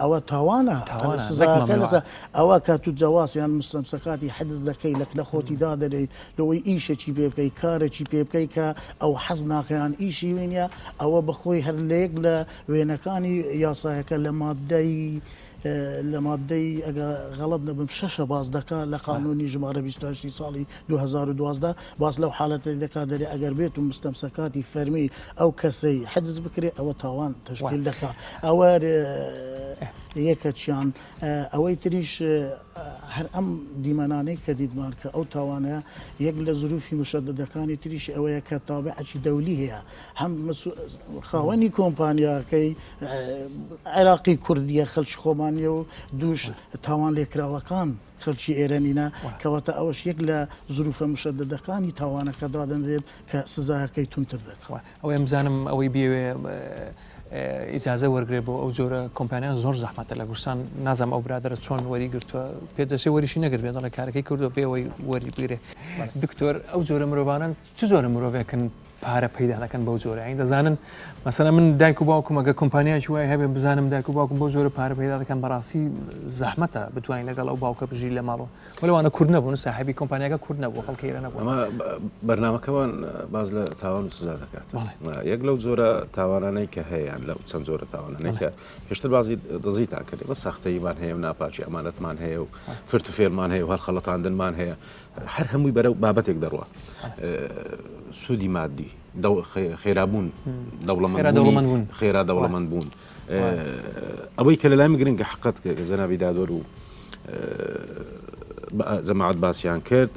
ئەوە تاوانە ئەوە کە تو جیاوازیان مستەمسەکاتی حەدز دەکەی لە خۆتیدا دەدەیت لەوەی ئیشێکی پێ بکەی کارێکی پێ بکەی کە ئەو حەز ناکەیان ئیشی وێنە ئەوە بەخۆی هەر لەیەک لە وێنەکانی یاسایەکە لە مادەی ئەگە غەڵەت نەبم 6 باز دەکات لە قانونی ژمارە 28 ساڵی 2012 باز لەو حالەتی دەکات دەرێ ئەگەر بێت و مستەمسەکاتی فەرمی ئەو کەسەی حەجز بکرێت ئەوە تاوان تشکیل دەکات ئەوە یەکەچیان ئەوەی تریش هەر ئەم دیمەنانەی کە دیدمان کە ئەو تاوانەیە یەک لە زروفی مشەددەکانی تریش ئەوەیە کە تابعەتی دەولی هەیە هەم خاوەنی کۆمپانیاکەی عێراقی کوردیە خەڵکی خۆمانیە و دووش تاوان لێکراوەکان خەڵکی ئێرەنینە کەواتە ئەوەش یەک لە زروفە مشەددەکانی تاوانەکە دادەنرێت کە سزایەکەی تونتر دەکەوە ئەوەی ئەمزانم ئەوەی بێوێ ئیجازە وەرگێ بۆ ئەو جۆرە کۆمپانیان زۆر زەحمەتە لە کوردستان نازانم ئەو برادرە چۆن وەری گرتووە پێدەچێت وەریشی نەگرێت دەڵێ کارەکەی کردو پێەوەی وەری بگرێ دکتۆر ئەو جۆرە مرۆڤانان چ زۆرە مرۆڤێکن پارە پەیدا دەکەن بەو جۆرە ئەین دەزانن مەسەلا من دایک و باوکم ئەگە کۆمپانیایکی وای هەبێ بزانم دایک و باوکم بەو جۆرە پارە پەیدا دەکەن بەڕاستی زەحمەتە بتوانین لەگەڵ ئەو باوکە بژی لە ماڵەوە وەلەوانە کورد نەبوون ساحەبی کۆمپانیاکە کورد نەبوو خەڵکی ئێرە نەبوو ئەمە بەرنامەکەوان باز لە تاوان و سزا دەکات یەک لەو جۆرە تاوانانەی کە هەیە لەو چەند جۆرە تاوانانەی کە پێشتر بازی دزی تاکرێ بە سەختەیمان هەیە و ناپاچی ئەمانەتمان هەیە و فرت و فێرمان هەیە و هەر خەڵەتاندنمان هەیە هەر هەمووی بەرەو بابەتێک دەڕوە سوودی مادی خێرابوون دەوڵەمەندبوون خێرا دەوڵەمەند بوون ئەوەی کە لە لای گرنگە حقت کە زەنابی دادۆر و جەماعەت باسییان کرد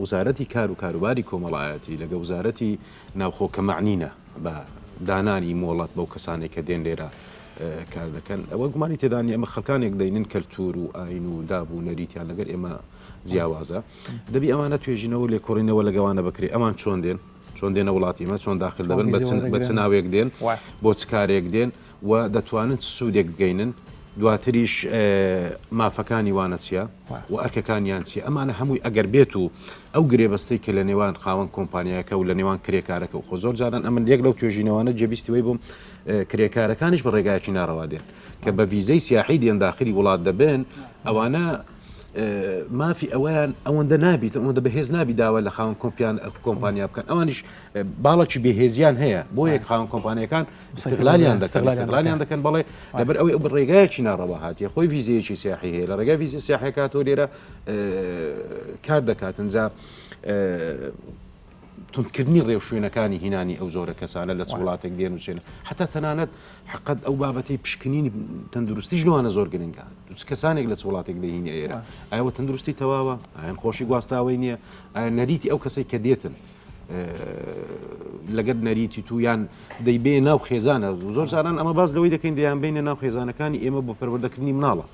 وزارەتی کار و کاروباری کۆمەڵایەتی لەگە وزارەتی ناوخۆکە معنینە بە دانانی مۆڵەت بەو کەسانێک کە دێن لێرە کار دەکەن ئەوە گومانی تێدانی ئەمە خەکانێک دەینن کەلتور و ئاین و دابوو نەریتیان لەگەر ئێمە جیاوازە دەبی ئەمانە توێژینەوە و لێکۆڕینەوە لەگەوانە بکرێ ئەمان چۆن دێنە وڵاتیمە چۆن داخل دەبن بە چ ناوێک دێن بۆ چ کارێک دێن و دەتوانن سوودێک بگەینن دواتریش مافەکانی وانە چیە و ئەرکەکانیان چیە ئەمانە هەمووی ئەگەر بێت و ئەو گرێبەستەی کە لە نێوان خاوەن کۆمپانیاکە و لە نێوان کرێکارەکە و خۆ زۆر جاران ئەمن یەک لەو توێژینەوەنە جێبیستیەوەی بووم کرێکارەکانیش بە ڕێگایەکی ناڕەوا دێن کە بە ویزەی سیاحی دێن داخلی وڵات دەبن ئەوانە مافی ئەویان ئەوەندە نابیت ئەوەندە بەهێز نابی داوە لە خاوەن کۆمپانیا بکەن ئەوانیش باڵکی بێهێزیان هەیە بۆ یەک خاوەن کۆمپانیەکان استقلالیان دەکەن بەڵێ لەبەر ئەوەی ئەو ڕێگایەکی ناڕەوا هاتیە خۆی ویزەیەکی سیاحی هەیە لە ڕێگای ویزە سیاحی کاتۆ لێرە کار دەکاتن جا تونتکردنی ڕێو شوێنەکانی هینانی ئەو زۆرە کەسانە لە وڵاتێک دێن وچێنە حتا تەنانەت حقت ئەو بابەتی پشکنینی تەندروستی ژنوانە زۆر گرنگە کەسانێک لە وڵاتێک دەهینە ئێرە ئایوە تەندروستی تەواوە ئایان خۆشی گواستاوی نییە ئایا نەریتی ئەو کەسێک کە دێتن لەگەر نەریتی تویان دەیبێ ناو خێزانە زۆر جاران ئەمە باز لەوەی دەکەین دەیان بینە ناو خێزانەکانی ئێمە بۆ پەروەردەکردنی مناڵە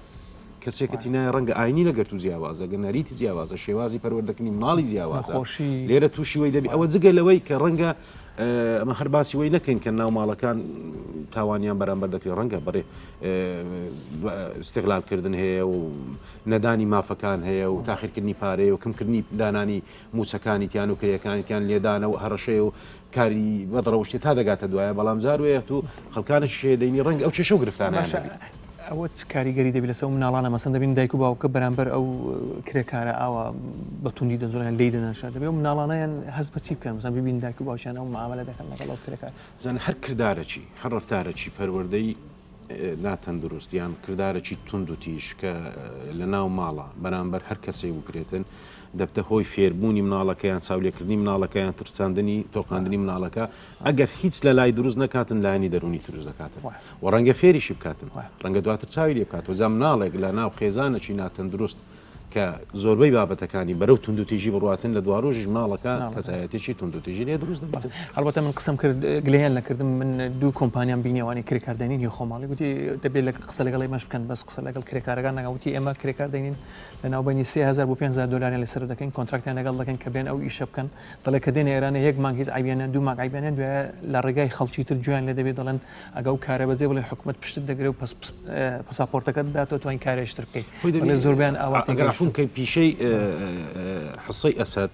کەسێکەتی نای ڕەنگە ئاینی لەگەر تو جیاوازە گەنەریتی جیاوازە شێوازی پەروەردەکردنی مناڵی جیاوازە لێرە تووشیوەی دەبی ئەوە جگە لەوەی کە ڕەنگە ئەمە هەر باسی وەی نەکەین کە ناو ماڵەکان تاوانیان بەرامبەر دەکرێت ڕەنگە بەڕێ استیغلالکردن هەیە و نەدانی مافەکان هەیە و تاخیرکردنی پارەیە و کەمکردنی دانانی موچەکانی تیان و کرێکانیتیان لێدانە و هەڕەشەیە و کاری بەدڕەوشتی تا دەگاتە دوایە بەڵام جاروێت و خەڵکانە شێدەینی ڕەنگ ئەو چێشە و گرفتانە ئەوە کاریگەری دەبی لەسەر مناڵانە مەسەن دەبین دایک و باوکە بەرامبەر ئەو کرێکارە ئاوە بەتوندی دەزۆریان لی دەناشە دەبێ و مناڵانەیان هەست بە چی بکەن مەسەن ببین دایک و باوکیان ئەو معاملە دەکەن لەگەڵ ئەو کرێکار زان هەر کردارەکی هەر ڕەفتارێکی پەروەردەی ناتەندروستیان کردارێکی تند و تیش کە لە ناو ماڵە بەرامبەر هەر کەسێ بکرێتن دەبتە هۆی فێربوونی مناڵەکەیان چاولێکردنی مناڵەکەیان ترساندنی تۆقاندنی مناڵەکە ئەگەر هیچ لە لای دروست نکاتن لایانی دەرونی دروست دەکاتن و ڕەنگە فێریشی بکاتن ڕەنگە دواتر چاوی لێ بکات و زە مناڵێک لە ناو خێزانێکی ناتەندروست کە زۆربەی بابەتەکانی بەرەو توندوتیژی بڕاتن لە دوڕۆژی مناڵەکە کەسایەتێکی توندوتیژی لێ دروست دەبێت هەڵبەتە من قسم کرد گلەیان لەکردم من دوو کۆمپانیان بینیوانی کرێکاردێنین هی خۆماڵی گوتی دەبێت لە قسە لەگەڵی مەش بکەن بەس قسە لەگەڵ کرێکارەکان نەگەوتی ئێمە کرێکاردێنین لە ناوبەینی 3000 بۆ 5000 دلار لەسەر دەکەین کۆنتراکتیان لەگەڵ دەکەن کە بێن ئەو ئیشە بکەن دەڵێ کە دێنە ئێرانە یەک مانگ هیچ عیبیانیان دوو مانگ عیبیانیان دوایە لە ڕێگای خەڵکی تر جویان لێ دەبێت دەڵێن ئەگە و کارە بەجێ بڵێ حکومەت پشت دەگرێت و پاساپۆرتەکەت داتەوە توانین کارێشتر بکەیت زۆربیان ئاواتێک کەی پیشەی حسەی ئەسد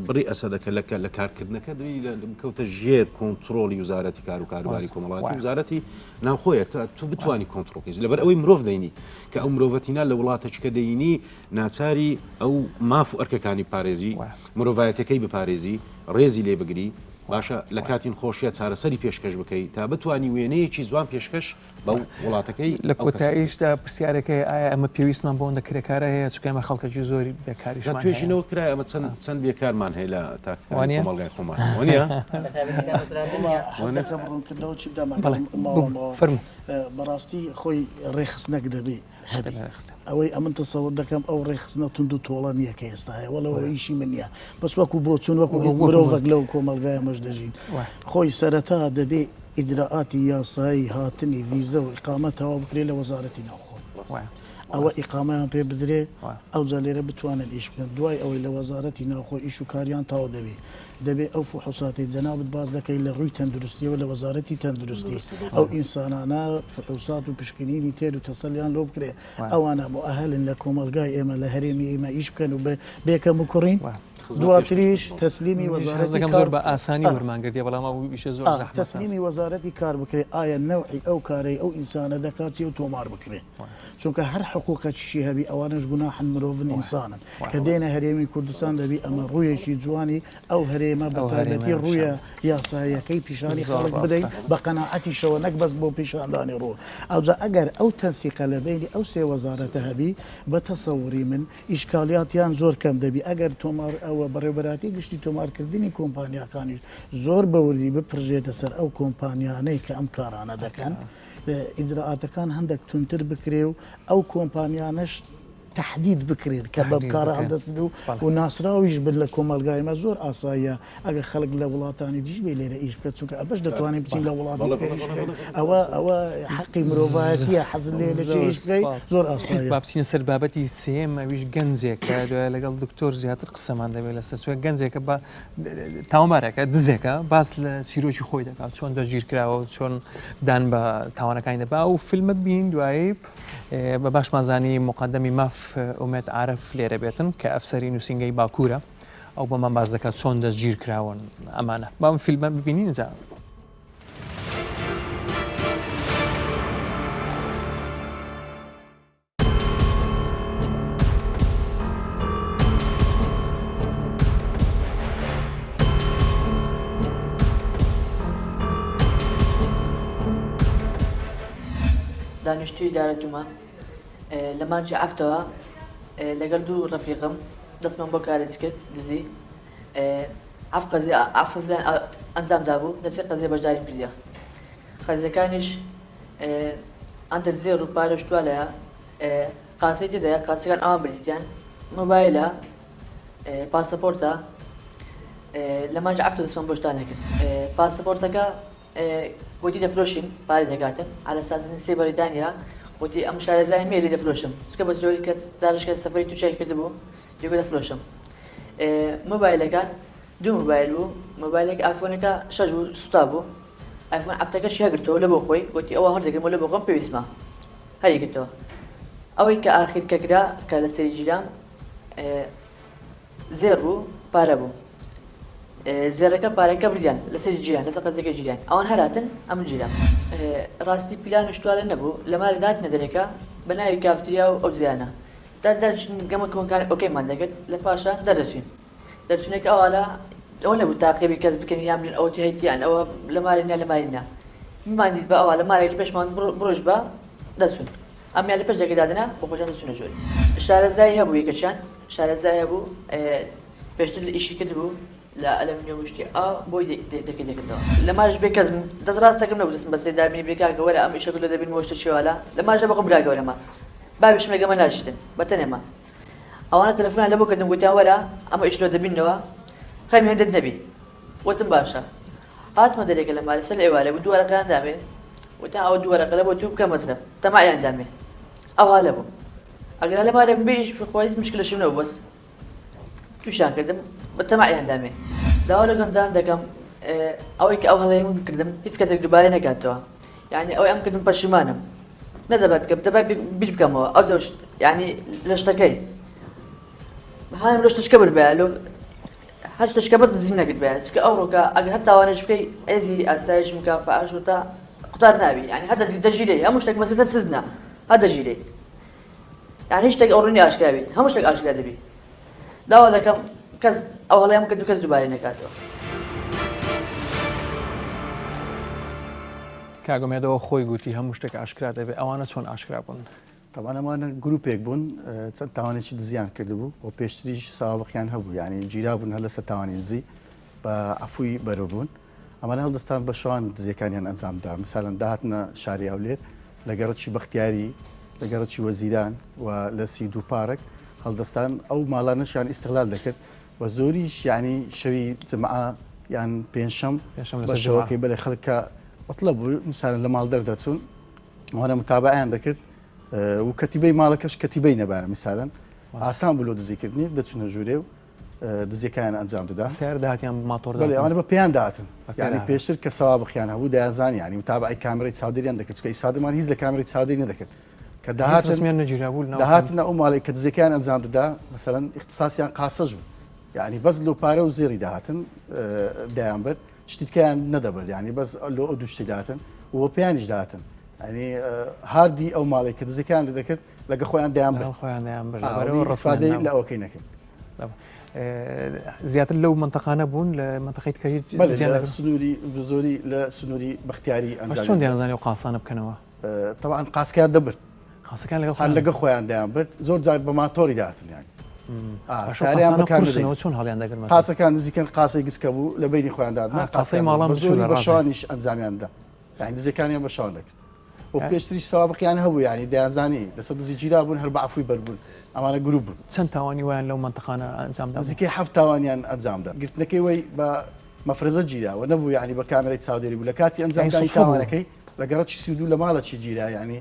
بڕی ئەسە دەکە لە کارکردنەکە کەوتە ژێر کۆنتترۆلی وزارەتی کار و کاروباری کۆمەڵاتی وزارەتی ناوخۆیە تو بتوانانی کۆنتترۆکیز لەبەر ئەوەی مرۆڤ دەینی کە ئەو مرۆڤەتینا لە وڵاتەچکە دەینی ناچاری ئەو ماف و ئەرکەکانی پارێزی مرۆڤایەتەکەی بپارێزی ڕێزی لێ بگری باشە لە کاتین خۆشیە چارەسەری پێشکەش بکەیت تا بتوانانی وێنەیەکی زوان پێشکەش بەو وڵاتەکەی لە کۆتاییشدا پرسیارەکەی ئایا ئەمە پێویستمان بۆ ئەوەندەکرێکارە هەیە چکە ئەمە خەڵکەی زۆری بێکاریشمان توێژینەوە کرای ئەمە چەند بێکارمان هەیە لە تاکۆمەلگای خۆمان وانە فەرموو بەڕاستی خۆی ڕێخستنەک دەبێ ئەوەی ئەمن تەسەوەر دەکەم ئەو ڕێخستنە تونند و تۆڵە نییە کە ئێستا هەیە وەڵەوە ئیشی من نیە بەس وەکو بۆ چون وەکو مرۆڤک لەو کۆمەلگای ئەمەش دەژین خۆی سەرەتا دەبێ ئیجراعاتی یاسایی هاتنی ڤیزە و ئیقامەتەوە بکرێت لە وەزارەتی ناوخۆ ئەوە ئیقامەیان پێ بدرێ ئەو جا لێرە بتوانن ئیش بکەن دوای ئەوەی لە وەزارەتی ناوخۆ ئیش و کاریان تاوا دەبێت ئەو فحوساتی جەنابەت باز دەکەی لە ڕووی تەندروستیەوە لە وەزارەتی تەندروستی ئەو ئینسانانە فحوسات و پشکنینی تێر و تەسەلیان لۆ بکرێ ئەوانە بۆ ئەهلن لە کۆمەلگای ئێمە لە هەرێمی ئێمە ئیش بکەن و بێکەم و کوڕین دواتریش تەسلیمی وەزارەتەکەم زۆر بە ئاسانی وەرمانگردیە بەڵام ئەویشە زۆر تەسلیمی وەزارەتی کار بکرێت ئایا نەوعی ئەو کارەی ئەو ئینسانە دەکاتی و تۆمار بکرێت چونکە هەر حقوقەکیشی هەبی ئەوانش گوناحن مرۆڤن ئینسانن کە دێنە هەرێمی کوردستان دەبی ئەمە ڕوویەکی جوانی ئەو هەرێمە بە تایبەتی ڕوویە یاساییەکەی پیشانی خەڵک بدەین بە قەناعەتیشەوە نەک بەس بۆ پیشاندانی ڕوو ئەوجا ئەگەر ئەو تەنسیقە لە بینی ئەو سێ وەزارەتە هەبی بە تەسەووری من ئیشکالیاتیان زۆر کەم دەبی ئەگەر تۆمار ئەوە بەڕێوەبەراتی گشتی تۆمارکردنی کۆمپانیاکانیش زۆر بەوردی بپڕژێتە سەر ئەو کۆمپانیانەی کە ئەم کارانە دەکەن ئیجراعاتەکان هەندێک تونتر بکرێ و ئەو کۆمپانیانش تحدید بکرێت کە بە بکارە هەڵدەست و ناسراویش بن لە کۆمەلگایمە زۆر ئاساییە ئەگەر خەڵک لە وڵاتانی دیش بێ لێرە ئیش بکات چونکە ئەبش دەتوانین بچین لە وڵاتی ئەوە حەقی مرۆڤایەتیە حەزم لێ لە چێش زۆر ئاساییە بابچینە سەر بابەتی سێم ئەویش گەنجێکە دوای لەگەڵ دکتۆر زیاتر قسەمان دەبێت لەسەر چۆن گەنجێکە بە تاوانبارێکە دزێکە باس لە چیرۆکی خۆی دەکات چۆن دەستگیر کراوە و چۆن دان بە تاوانەکانی دەبا و فیلمە بین دوایی بە باشمانزانی مقدمی ماف ئومێت عارف لێرە بێتن کە ئەفسەری نووسنگەی باکوورە ئەو بۆمان باز دەکات چۆن دەستگیر کراون ئەمانە بام فیلمە ببینین جا دانیشتوی دارەتومە لە مانچی ئەفتەوە لەگەڵ دوو ڕەفیقم دەستمان بۆ کارێک کرد دزی ئەفقەزیان ئەنجامدا بوو لەسێ قەزیە بەشداریم کردیە قەزیەکانیش ئەندە زێر و پارە شتوالەیە قاسەی تێدایە قاسەکان ئەوان بریتیان مۆبایلە پاسەپۆرتە لە مانچ ئەفتە دەستمان بۆ شتانە کرد پاسەپۆرتەکە گوتی دەفرۆشین پارەی دەکاتن على سازن سێ بەریتانیا وتی ئەم شارەزای مێلی دەفرۆشم چکە بە جۆری کە زارشکە سەفەری تووشای کردبوو دیگە دەفرۆشم مۆبایلەکان دوو مۆبایل بوو مۆبایلێک ئایفۆنەکە شەش بوو سوتا بوو ئایفۆن ئەفتەکەشی هەگرتەوە لە بۆ خۆی گوتی ئەوە هەردەگرمەوە لە بۆ خۆم پێویستمە هەری گرتەوە ئەوەی کە ئاخیر کە کرا کە لە سەری جیران زێر بوو پارە بوو زێرەکە پارەکە بردیان لەسەر جیران لەسەر قەزەکە جیران ئەوان هەراتن ئەم جیران ڕاستی پیلان شتوالە نەبوو لە ماری داتنە دەرێکە بە ناوی کافتریا و ئەو زیانە گەمە کۆنکان ئۆکەیمان دەکرد لە پاشە دەردەچوین دەرچوونێک ئەووالا ئەوە نەبوو تاقیبی کەس بکەن یان بڵێن ئەوەتی هەیتیان ئەوە لە مارینە لە مارینە میمان دیت بە ئەوە لە مارێکی پێشمان بڕۆژ بە دەچوون ئەمیان لە پێش دەکەدادنە بۆ خۆشیان دەچوونە جۆری شارەزای هەبوو یەکەچیان شارەزای هەبوو پێشتر لە ئیشی کرد بوو لە ئەلەمینیۆم شتی بۆی دەکردەوە لە ماژ بێ کەس دەست ڕاستەکەم نەبوو دەستم بەسێ دابینی بێکا گەوەرە ئەم ئیشە لە دەبین وەشتە شێوالا لە ماژە بەقم برا گەورەمە بابیشم لەگەمە ناشتن بەتەنێمە ئەوانە تەلەفۆنیان لەبۆ کردم گوتیان وەرە ئەمە ئیش لۆ دەبینەوە خەمی هێندت نەبی وتم باشە هاتمە دەرێکە لە مالی سەر ئێوارە بوو دووەرەکان دامێ وتیان ئەوە دووەرەکە لە بۆ تو بکە مەزرە تەمایان دامێ ئەوها لەبوو ئەگەر لە مارە بێش خۆیز مشکلەشم نەبوو بەس تووشان کردم بە تەمایان دامێ داوا لە گەنجان دەکەم ئەوەی کە ئەو هەڵەی من کردم هیچ کەسێک دووبارە نەکاتەوە یعنی ئەوەی ئەم کردم پەشیمانم نەدەبێت بکەم دەبێت بیر بکەمەوە ئەو یعنی لە شتەکەی هاي لوش تشكبر بها لو هر تشكبر تزينك بها سك أوروكا أجل حتى وانا شبكي أزي أستايش مكافأة شو تا قطار نابي يعني حتى تجيلي هم مشتك مثلا سزنا هذا جيلي يعني هيش تك أورني أشكال هم مشتك أشكال دبي داوا ذاك كز أول يوم كده كز دبالي نكاتو کاگومێدەوە خۆی گوتی هەموو شتێک ئاشکرا دەبێت ئەوانە چۆن ئاشکرا بوون طبعا ئەمانە گروپێک بوون چەند تاوانێکی دزیان کردبوو و پێشتریش ساوابقیان هەبوو یعنی گیرا بوون هەر لەسەر تاوانی دزی بە عفووی بەرەبوون ئەمانە هەڵدەستان بە شەوان دزیەکانیان ئەنجامدا مثالەن داهاتنە شاری هەولێر لە گەڕەکی بەختیاری لە گەڕەکی وەزیران و لە سید و پارک هەڵدەستان ئەو ماڵانەشیان ئیستیغلال دەکرد و زۆریش یعنی شەوی جمعە یان پێنجشەم بە شەوەکەی بەلێ خەڵکە مطلب مثلا لە ماڵ دەردەچوون وانە متابعیان دەکرد و کەتیبەی ماڵەکەش کەتیبەی نەبارە مثالەن ئاسان بوو لە دزیکردنی دەچونە ژوورێ و دزیەکان ئەنجام دەدا سیار داهاتیان ماتۆر بەڵێ ئەوانە بە پێیان داهاتن یعنی پێشتر کە سەوابقیان هەبوو دەیانزانی یعنی متابعی کامێرەی چاودێریان دەکرد چکە ئیسادەمان هیچ لە کامێرەی چاودێری نەدەکرد کە داهاتنە ئەو ماڵی کە دزیەکان ئەنجام دەدا مثلەن اختصاسیان قاسەژ بوو یعنی بەس لۆ پارە و زێری داهاتن دایان برد شتیکیان نەدەبرد ینی بەس لۆ ئەو دوشتی داتن و پێیانیش داتن ینی هاردی ئەو ماڵی کە دزەکان دەکرد لەگە خۆیان دەیان ڕفادەی لە ئەوکەی نەکەن زیاتر لەو منتەقانە بوون لە منتەقەی کە سنووری زۆری لە سنووری بەختیاری ئەنجام چۆن دەیانزانانی و قاسانە بکەنەوە طبعا قاسکیان دەبرد قاسەکان لەگە خۆیان دەیان برد زۆر جار بە ماتۆری داتن یانی ساریان بەکارەوە چۆن هەڵیان دەگرن قاسەکان نزیکەن قاسی گسکە بوو لە بینی خۆیاندان قاسەی ماڵام بە شوانیش ئەنجامیاندا یعنی دزەکانیان بە شوان دەکرد و پێشتریش سەوابقیان هەبوو یعنی دەیانزانی لەسەر دزی گیرا بوون هەر بە عفووی بەربوون ئەمانە گروپ بوون چەند تاوانی وایان لەو منتەقانە ئەنجامدا نزیکەی هەفت تاوانیان ئەنجامدا گرتنەکەی وەی بە مەفرەزە گیراوە نەبوو یعنی بە کامێرەی چاودێری بوو لە کاتی ئەنجامدانی تاوانەکەی لە گەڕەکی سیدوو لە ماڵەکی گیرا یعنی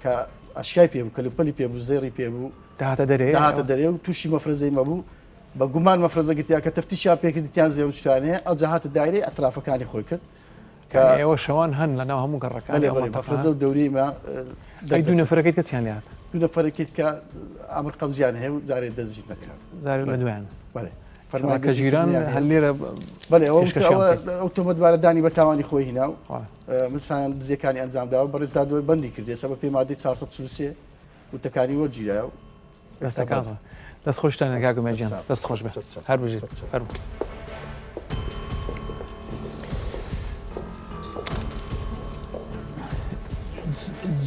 کە ئەشکای پێ بوو کەلوپەلی پێ بوو زێڕی پێ بوو داهاتە دەرێ و تووشی مەفرەزەی مەبوو بە گومان مەفرەزە گرتیا کە تەفتیشیا پێکردیان زێ شتوانەیە ئەو جاهاتە دایرەی ئەطرافەکانی خۆی کرد کە ئێوە شەوان هەن لەناو هەموو گەڕەکانی مەفرەزە و دەوریمە دوو نەفرەکەیت کەچیان لات دوو نەفرەکەیت کە ئامر قەبزیان هەیە و جارێ دەزیت نەکرا زارێ لە دوایان فەرمانکە ژیران هەر لێرە بەڵێ ئەو تۆمەتبارەدانی بە تاوانی خۆی هینا و مثلان دزیەکانی ئەنجامداوە بەڕێزدا دوای بەندی کردێ سەبە پێی مادەی 443 وتەکانی وەرگیرایە و دەستەکان دەست خۆشتانە کاگومێجیان دەست خۆش بێت هەر بژیت هەرموو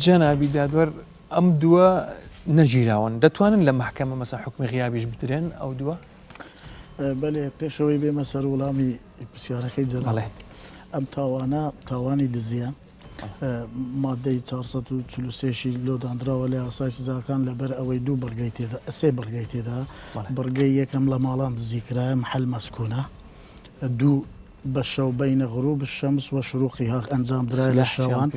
جەنابی دادوەر ئەم دووە نەگیراون دەتوانن لە محکەمە مەسا حکمی غیابیش بدرێن ئەو دووە بەڵێ پێشەوەی بێمە سەر وەڵامی پرسیارەکەی جەناب ئەم تاوانە تاوانی دزیە مادەی 443 لۆدانراوە لە یاسای سزاکان لەبەر ئەوەی دوو بەرگەی تێدا سێ بەرگەی تێدا بەرگەی یەکەم لە ماڵان دزیکرایە محل مەسکوونە دوو بە شەو بینە غروب الشەمس و شروقی هاق ئەنجام درای لە شەوان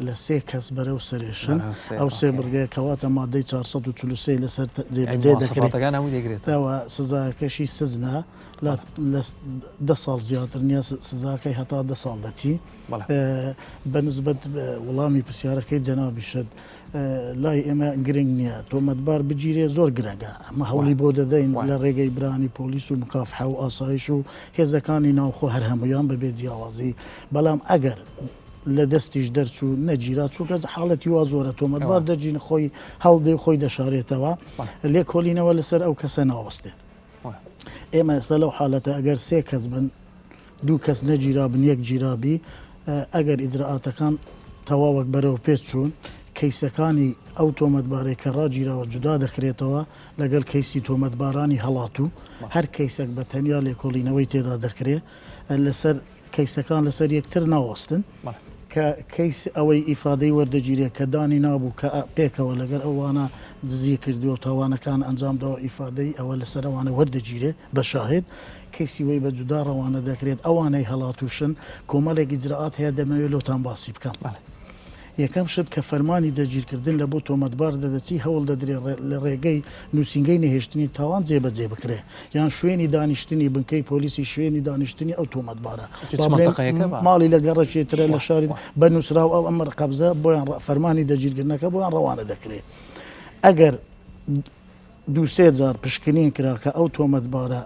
لە سێ کەس بەرەو سەرێشن ئەو سێ بەرگەیە کەواتە مادەی 443 لەسەر جێبەجێ دەکرێتەوە سزاکەشی سزنە لە 10 ساڵ زیاتر نییە سزاکەی هەتا 10 ساڵ دەچی بەنسبەت وەڵامی پرسیارەکەی جەنابی شت لای ئێمە گرنگ نییە تۆمەتبار بگیرێ زۆر گرنگە ئەمە هەوڵی بۆ دەدەین لە ڕێگەی برانی پۆلیس و مکافحە و ئاسایش و هێزەکانی ناوخۆ هەر هەمویان بەبێ جیاوازی بەڵام ئەگەر لە دەستیش دەرچوو نەگیرا چووکە حاڵەتی وا زۆرە تۆمەتبار دەجین خۆی هەڵدێ خۆی دەشارێتەوە لێ کۆلینەوە لەسەر ئەو کەسە ناوەستێ ئێمە ئێستا لەو حالەتە ئەگەر سێ کەس بن دوو کەس نەگیرا بن یەک گیرابی ئەگەر ئیجرئاتەکان تەواوەک بەرەو پێچ چوون کەیسەکانی ئەو تۆمەتبارەی کە ڕاگیراوە جودا دەکرێتەوە لەگەڵ کەیسی تۆمەتبارانی هەڵاتوو هەر کەیسێک بە تەنیا لێکۆڵینەوەی تێدا دەکرێت لەسەر کەیسەکان لەسەر یەکتر ناوەستن کە کەیس ئەوەی ئیفادەی وەردەگیرێت کە دانی نابوو کە پێکەوە لەگەر ئەوانە دزی کردو و تاوانەکان ئەنجامداوە ئیفادەی ئەوە لەسەر ئەوانە وەردەگیرێت بە شاهد کەیسی وەی بە جودا ڕەوانە دەکرێت ئەوانەی هەڵاتوشن کۆمەڵێک ئیجرئات هەیە دەمەوێت لۆتان باسی بکەم یەکەم شت کە فەرمانی دەگیرکردن لە بۆ تۆمەتبار دەدەچی هەوڵ دەدرێت لە ڕێگەی نووسنگەی نەهێشتنی تاوان جێبەجێ بکرێ یان شوێنی دانیشتنی بنکەی پۆلیسی شوێنی دانیشتنی ئەو تۆمەتبارە ماڵی لە گەڕەکێترە لە شاری بە نووسرا و ئەو ئەمە قەبزە بۆیان فەرمانی دەگیرکردنەکە بۆیان ڕەوانە دەکرێت ئەگەر دووسێ جار پشکنین کرا کە ئەو تۆمەتبارە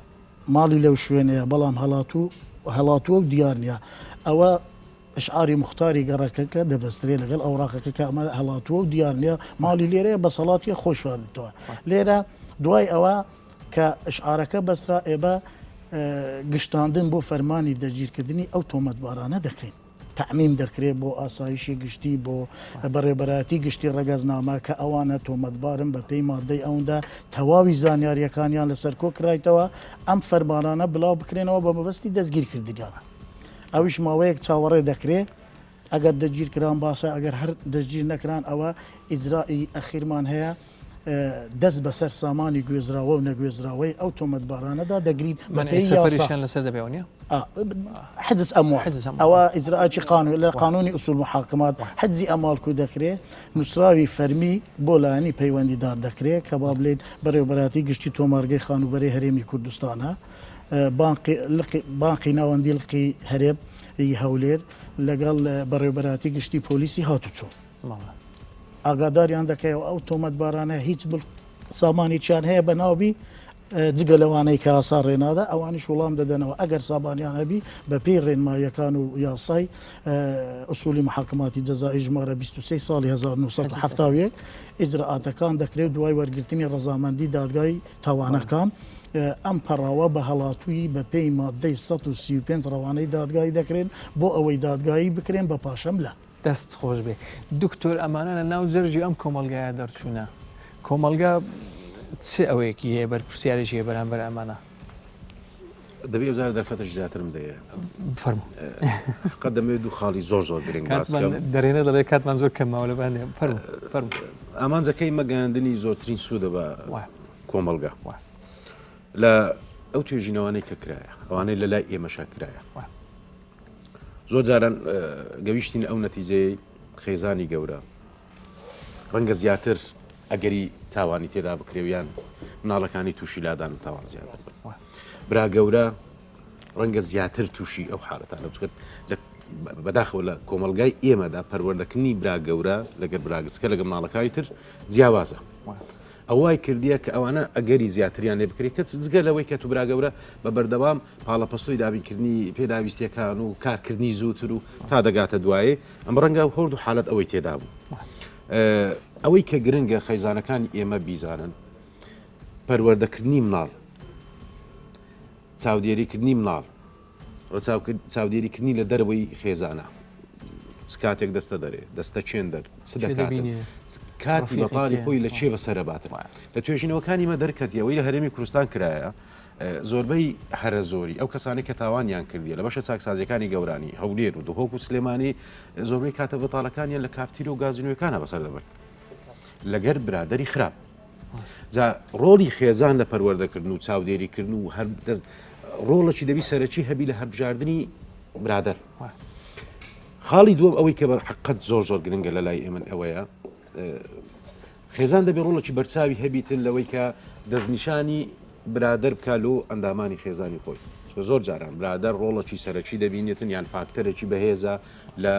ماڵی لەو شوێنەیە بەڵام هەڵاتووە و دیار نیە ئەوە شعاری مختاری گەڕەکەکە دەبەسترێ لەگەڵ ئەوراقەکە کە ئەمە هەڵاتووە و دیار نیە ماڵی لێرەیە بە سەڵاتیە خۆشوارێتەوە لێرە دوای ئەوە کە شعارەکە بەسرا ئێبە گشتاندن بۆ فەرمانی دەگیرکردنی ئەو تۆمەتبارانە دەکەین تعمیم دەکرێت بۆ ئاسایشی گشتی بۆ بەڕێبەراتی گشتی ڕێگەزنامە کە ئەوانە تۆمەتبارن بە پێی مادەی ئەوەندا تەواوی زانیاریەکانیان لەسەر کۆ کرایتەوە ئەم فەرمانانە بڵاو بکرێنەوە بە مەبەستی دەستگیرکردیان ئەویش ماوەیەک چاوەڕێ دەکرێت ئەگەر دەگیر کران باشە ئەگەر هەر دەستگیر نەکران ئەوە ئیجرایی ئەخیرمان هەیە دەست بەسەر سامانی گوێزراوە و نەگوێزراوەی ئەو تۆمەتبارانەدا دەگرین سەفەریشیان لەسەر دەبێونیە حجز ئەموال ئەوە ئیجراءاتی قانون لە قانونی ئوسول محاکمات حجزی ئەمالکو دەکرێت نووسراوی فەرمی بۆ لایەنی پەیوەندیدار دەکرێت کە با بڵێن بەڕێوەبەراتی گشتی تۆمارگەی خانوبەری هەرێمی کوردستانە بانقی ناوەندی لقی هەرێب هەولێر لەگەڵ بەڕێوەبەراتی گشتی پۆلیسی هاتوچۆ ئاگاداریان دەکەیەوە ئەو تۆمەتبارانە هیچ سامانی چیان هەیە بە ناوبی جگە لەوانەی کە ئاسا ڕێنادا ئەوانیش وڵام دەدەنەوە ئەگەر سابانیان هەبی بە پێی ڕێنماییەکان و یاسای ئوسولی محاکماتی جەزایی ژمارە 23 ساڵی 1970 ئیجرئاتەکان دەکرێت دوای وەرگرتنی ڕەزامەندی دادگای تاوانەکان ئەم پەڕاوە بە هەڵاتووی بە پێی مادەی 135 ڕەوانەی دادگایی دەکرێن بۆ ئەوەی دادگایی بکرێن بە پاشەم لە دەست خۆش بێ دکتۆر ئەمانە ناو جەرجی ئەم کۆمەلگایە دەرچوونە کۆمەلگا چه ئەوەیەکی هەیە بەرپرسیارێکی بەرامبەر ئەمانە دەبێ وزارە دەرفەتەش زیاترم دەیە فەرموو قەت دەمەوێت دوو خاڵی زۆر گرنگ دەرێنە دەڵێ کاتمان زۆر کەماوە لەبانێ فەرموو ئامانجەکەی مەگەاندنی زۆرترین سوودە بە کۆمەلگا لە ئەو توێژینەوانەی کە کرایە ئەوانەی لە لای ئێمەشا کرایە زۆر جاران گەویشتین ئەو نەتیجەی خێزانی گەورە ڕەنگە زیاتر ئەگەری تاوانی تێدا بکرێویان مناڵەکانی تووشی لادان و تاوان زیاتر برا گەورە ڕەنگە زیاتر تووشی ئەو حالەتانە بچکات بەداخەوە لە کۆمەلگای ئێمەدا پەروەردەکردنی برا گەورە لەگەر براگسکە لەگە مناڵەکانی تر جیاوازە ئەوای کردیە کە ئەوانە ئەگەری زیاتریان لێ بکرێت کە جگە لەوەی کە تو برا گەورە بە بەردەوام پاڵەپەستۆی دابینکردنی پێداویستیەکان و کارکردنی زووتر و تا دەگاتە دوایێ ئەم ڕەنگە هەرد و حالەت ئەوەی تێدا بوو ئەوەی کە گرنگە خەیزانەکانی ئێمە بیزانن پەروەردەکردنی مناڵ چاودێریکردنی مناڵ چاودێریکردنی لە دەرەوەی خێزانە کاتێک دەستە دەرێ دەستە چێن دەر کاتی بەپاری خۆی لە چێ بەسەرەباتە لە توێژینەوەکانی مە دەرکەتیەوەی لە هەرێمی کوردستان کرایە زۆربەی هەرە زۆری ئەو کەسانی کە تاوانیان کردیە لە بەشە چاکسازیەکانی گەورانی هەولێر و دهۆک و سلێمانی زۆربەی کاتە بەتاڵەکانیان لە کافتیر و گازینوەکانە بەسەر دەبرد لەگەر برادری خراپ جا ڕۆڵی خێزان لە پەروەردەکردن و چاودێریکردن و هەر ڕۆڵەکی دەبی سەرەکی هەبی لە هەربژاردننی برادر خاڵی دووەم ئەوەی کە بەرحەقەت زۆر گرنگە لە لای ئێمە ئەوەیە خێزان دەبێ ڕۆڵێکی بەرچاوی هەبیتن لەوەی کە دەستنیشانی برادر بکالۆ ئەندامانی خێزانی خۆی زۆر جاران برادر ڕۆڵەکی سەرەکی دەبینێتن یان فاکتەرێکی بەهێزە لە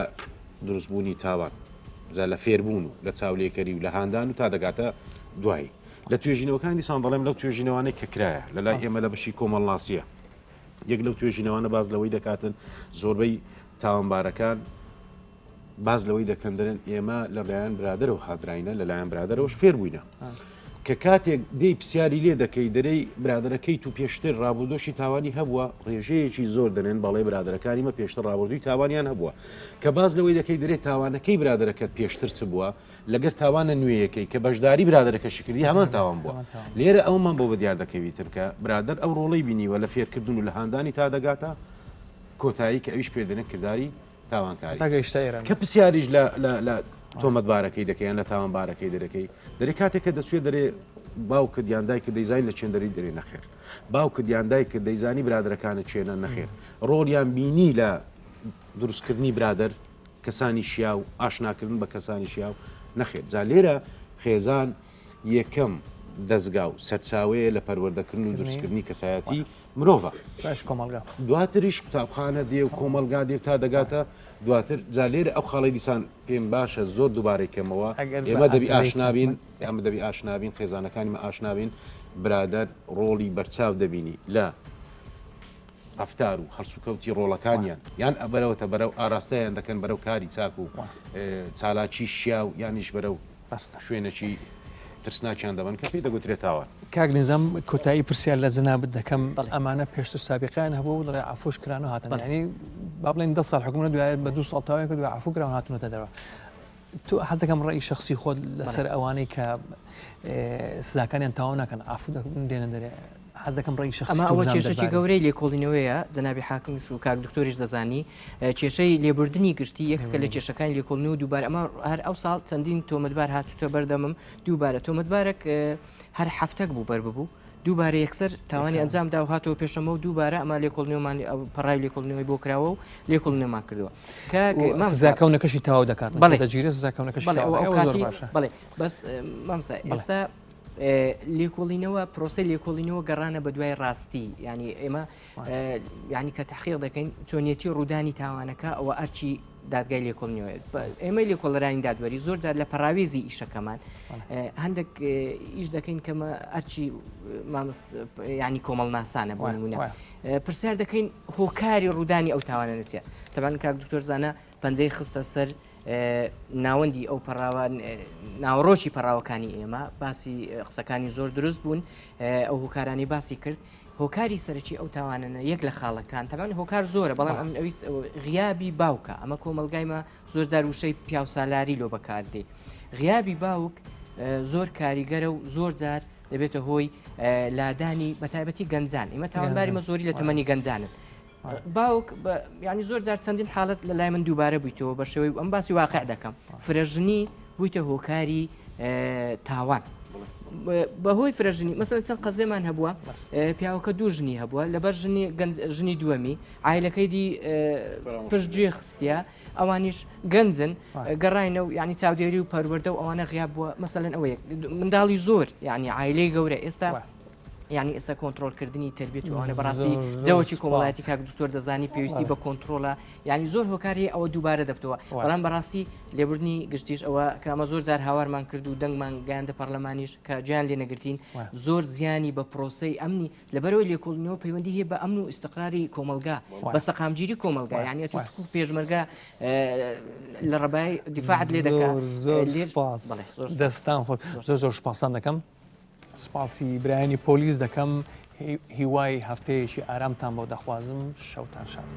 دروستبوونی تاوان لە فێربوون و لە چاولێکەری و لە هاندان و تا دەگاتە دوایی لە توێژینەوەکان دیسان دەڵێم لەو توێژینەوانەی کە کرایە لە لای ئێمە لە بەشی کۆمەڵناسیە یەک لەو توێژینەوانە باز لەوەی دەکاتن زۆربەی تاوانبارەکان باز لەوەی دەکەندرن ئێمە لە لایەن برادر و هادراینە لە لایەن برادرەوەش فێر بووینە کە کاتێک دەی پرسیاری لێ دەکەی دەرەی برادەکەی تو پێشتر ڕابردۆشی تاوانی هەبووە ڕێژەیەکی زۆر دەنێن بەڵێ برادەکانی مە پێشتر ڕابردووی تاوانیان هەبووە کە باز لەوەی دەکەی دەرێت تاوانەکەی برادەکەت پێشتر چ بووە لەگەر تاوانە نوێیەکەی کە بەشداری برادەکەشی کردی هەمان تاوان بووە لێرە ئەومان بۆ بە دیار دەکەویتر کە برادر ئەو ڕۆڵەی بینیوە لە فێرکردن و لە هاندانی تا دەگاتە کۆتایی کە ئەویش پێدەنێت کردداری تاوانکاری کە پرسیاریش لە تۆمەتبارەکەی دەکەیان لە تاوانبارەکەی دەرەکەی دەرێ کاتێککە دەچێت دەرێ باوکە دیاندای کە دەیزانین لە چێندەری دەرێ نەخێر باوکە دیاندای کە دەیزانی برادەکانە چێنە نەخێر ڕۆڵیان بینی لە دروستکردنی برادر کەسانی شیا و ئاشناکردن بە کەسانی شیا و نەخێر جا لێرە خێزان یەکەم دەستگا و سەرچاوەیە لە پەروەردەکردن و دروستکردنی کەسایەتی مرۆڤە. باش کۆمەلگا دواتریش قوتابخانە دێ و کۆمەلگا دێ تا دەگاتە دواتر جالێرە ئەو خاڵی دیسان پێم باشە زۆر دووبارێکەمەوە ئێمە دەبی ئاشنابین ئەمە دەبی ئاشنابین خێزانەکانیمە ئاشنابین برادەر ڕۆڵی بەرچاو دەبینی لە ڕفتار و هەرچووکەوتی ڕۆڵەکانیان یان ئەبەرەوەتە بەرەو ئاراستەیان دەکەن بەرەو کاری چاک و چالاکی شیا و یانیش بەرەو شوێنێکی ترسناکیان دەبن کە پێی دەگوترێت تاوان. کاک نظام کۆتایی پرسیار لە زەنابەت دەکەم ئەمانە پێشتر سابقیان هەبوو دەڵێ عفوش کران و هاتن ینی با بڵێن 10 ساڵ حکومەت دوای بە 2 ساڵ تاوایە دوای عفو کراون هاتونەتە دەرەوە. تو حەزەکەم ڕێی شخصی خۆت لەسەر ئەوانەی کە سزاکانیان تاوا ناکەن عفو دێنە دەرێ حەزەکەم ڕێی شخصی ئەمە ئەوە کێشەی گەورەی لێکۆڵینەوەیە جەنابی حاکمش و کاک دکتۆریش دەزانی کێشەی لێبوردنی گشتی یەکەکە لە کێشەکانی لێکۆڵینەوە دووبارە ئەمە هەر ئەو ساڵ چەندین تۆمەتبار هاتوتە بەردەمم دووبارە تۆمەتبارێک هەر هەفتەک بوو بەر ببوو دووبارە یەکسەر تاوانی ئەنجام دا و هاتەوە پێشەمە و دووبارە ئەمە لێکۆڵینەوەمان پەڕای لێکۆڵینەوەی بۆ کراوە و لێکۆڵینەمان کردووە زاکەونەکەشی تاوا دەکات دەگیرێت زاکەونەکەشی بڵێ بەس مامستا ئێستا لێکۆڵینەوە پرۆسی لێکۆڵینەوە گەڕانە بە دوای ڕاستی ینی ئێمە ینی کە تحقیق دەکەین چۆنیەتی ڕوودانی تاوانەکە ئەوە ئەرچی دادگای لێکۆڵینەوە ئێمە لێکۆڵەرانی دادوەری زۆر جار لە پەراوێزی ئیشەکەمان هەندێک ئیش دەکەین کەمە ئەرچی ینی کۆمەڵ ناسانە بۆ نمونە پرسیار دەکەین هۆکاری ڕوودانی ئەو تاوانە نەچێت تەبان کاک دکتۆر زانە پەنجەی خستە سەر ناوەندی ئەو پەراوان ناوەڕۆکی پەراوەکانی ئێمە باسی قسەکانی زۆر دروست بوون ئەو هۆکارانی باسی کرد هۆکاری سەرکی ئەو تاوانە یەک لە خاڵەکان تەمان هۆکار زۆرە بەڵام ئەم ئەوی غیابی باوکە ئەمە کۆمەلگایمە زۆر جار وشەی پیاوسالاری لۆ بەکاردێ غیابی باوک زۆر کاریگەرە و زۆر جار دەبێتە هۆی لادانی بەتایبەتی گەنجان ئێمە تاوانباریمە زۆری لە تەمەنی گەنجانن باوک ینی زۆر جار چەندین حاڵەت لە لای من دووبارە بوویتەوە بە شێوەی ئەم باسی واقع دەکەم فرەژنی بوویتە هۆکاری تاوان بەهۆی فرەژنی مەسەن چەند قەزێمان هەبووە پیاوەکە دوو ژنی هەبووە لەبەر ژنی دووەمی عیلەکەی دی پشتگوێ خستە ئەوانیش گەنجن گەڕینە و ینی چاودێری و پەروەردە و ئەوانە غیاب بووە مەسەلەن ئەوەیە منداڵی زۆر ینی عیلەی گەورە ئێستا ینی ئێستا کۆنتترۆلکردنی تربێت وانە بەڕاستی جەوەی کۆمەڵایەتی کاک دکتۆر دەزانی پێویستی بە کۆنتترۆلە ینی زۆر هۆکاری ئەوە دووبارە دەبتەوە بەڵام بەڕاستی لێبوردنی گشتیش ئەوە کامە زۆر جار هاوارمان کرد و دەنگمان گەیاندە پەرلەمانیش کە گیان لێ نەگرتین زۆر زیانی بە پرۆسی ئەمنی لەبەرەوەی لێکۆڵینەوە پەیوەندی هەیە بە ئەمن و ئیستقراری کۆمەلگا بە سەقامگیری کۆمەلگا یعنی تو پێشمەرگە لە ڕێبای دیفاعت لێ دەکات دەستان خۆت زۆر سپاسان دەکەم سپاسی برایانی پۆلیس دەکەم هیوای هەفتەیەکی ئارامتان بۆ دەخوازم شەوتان شاد.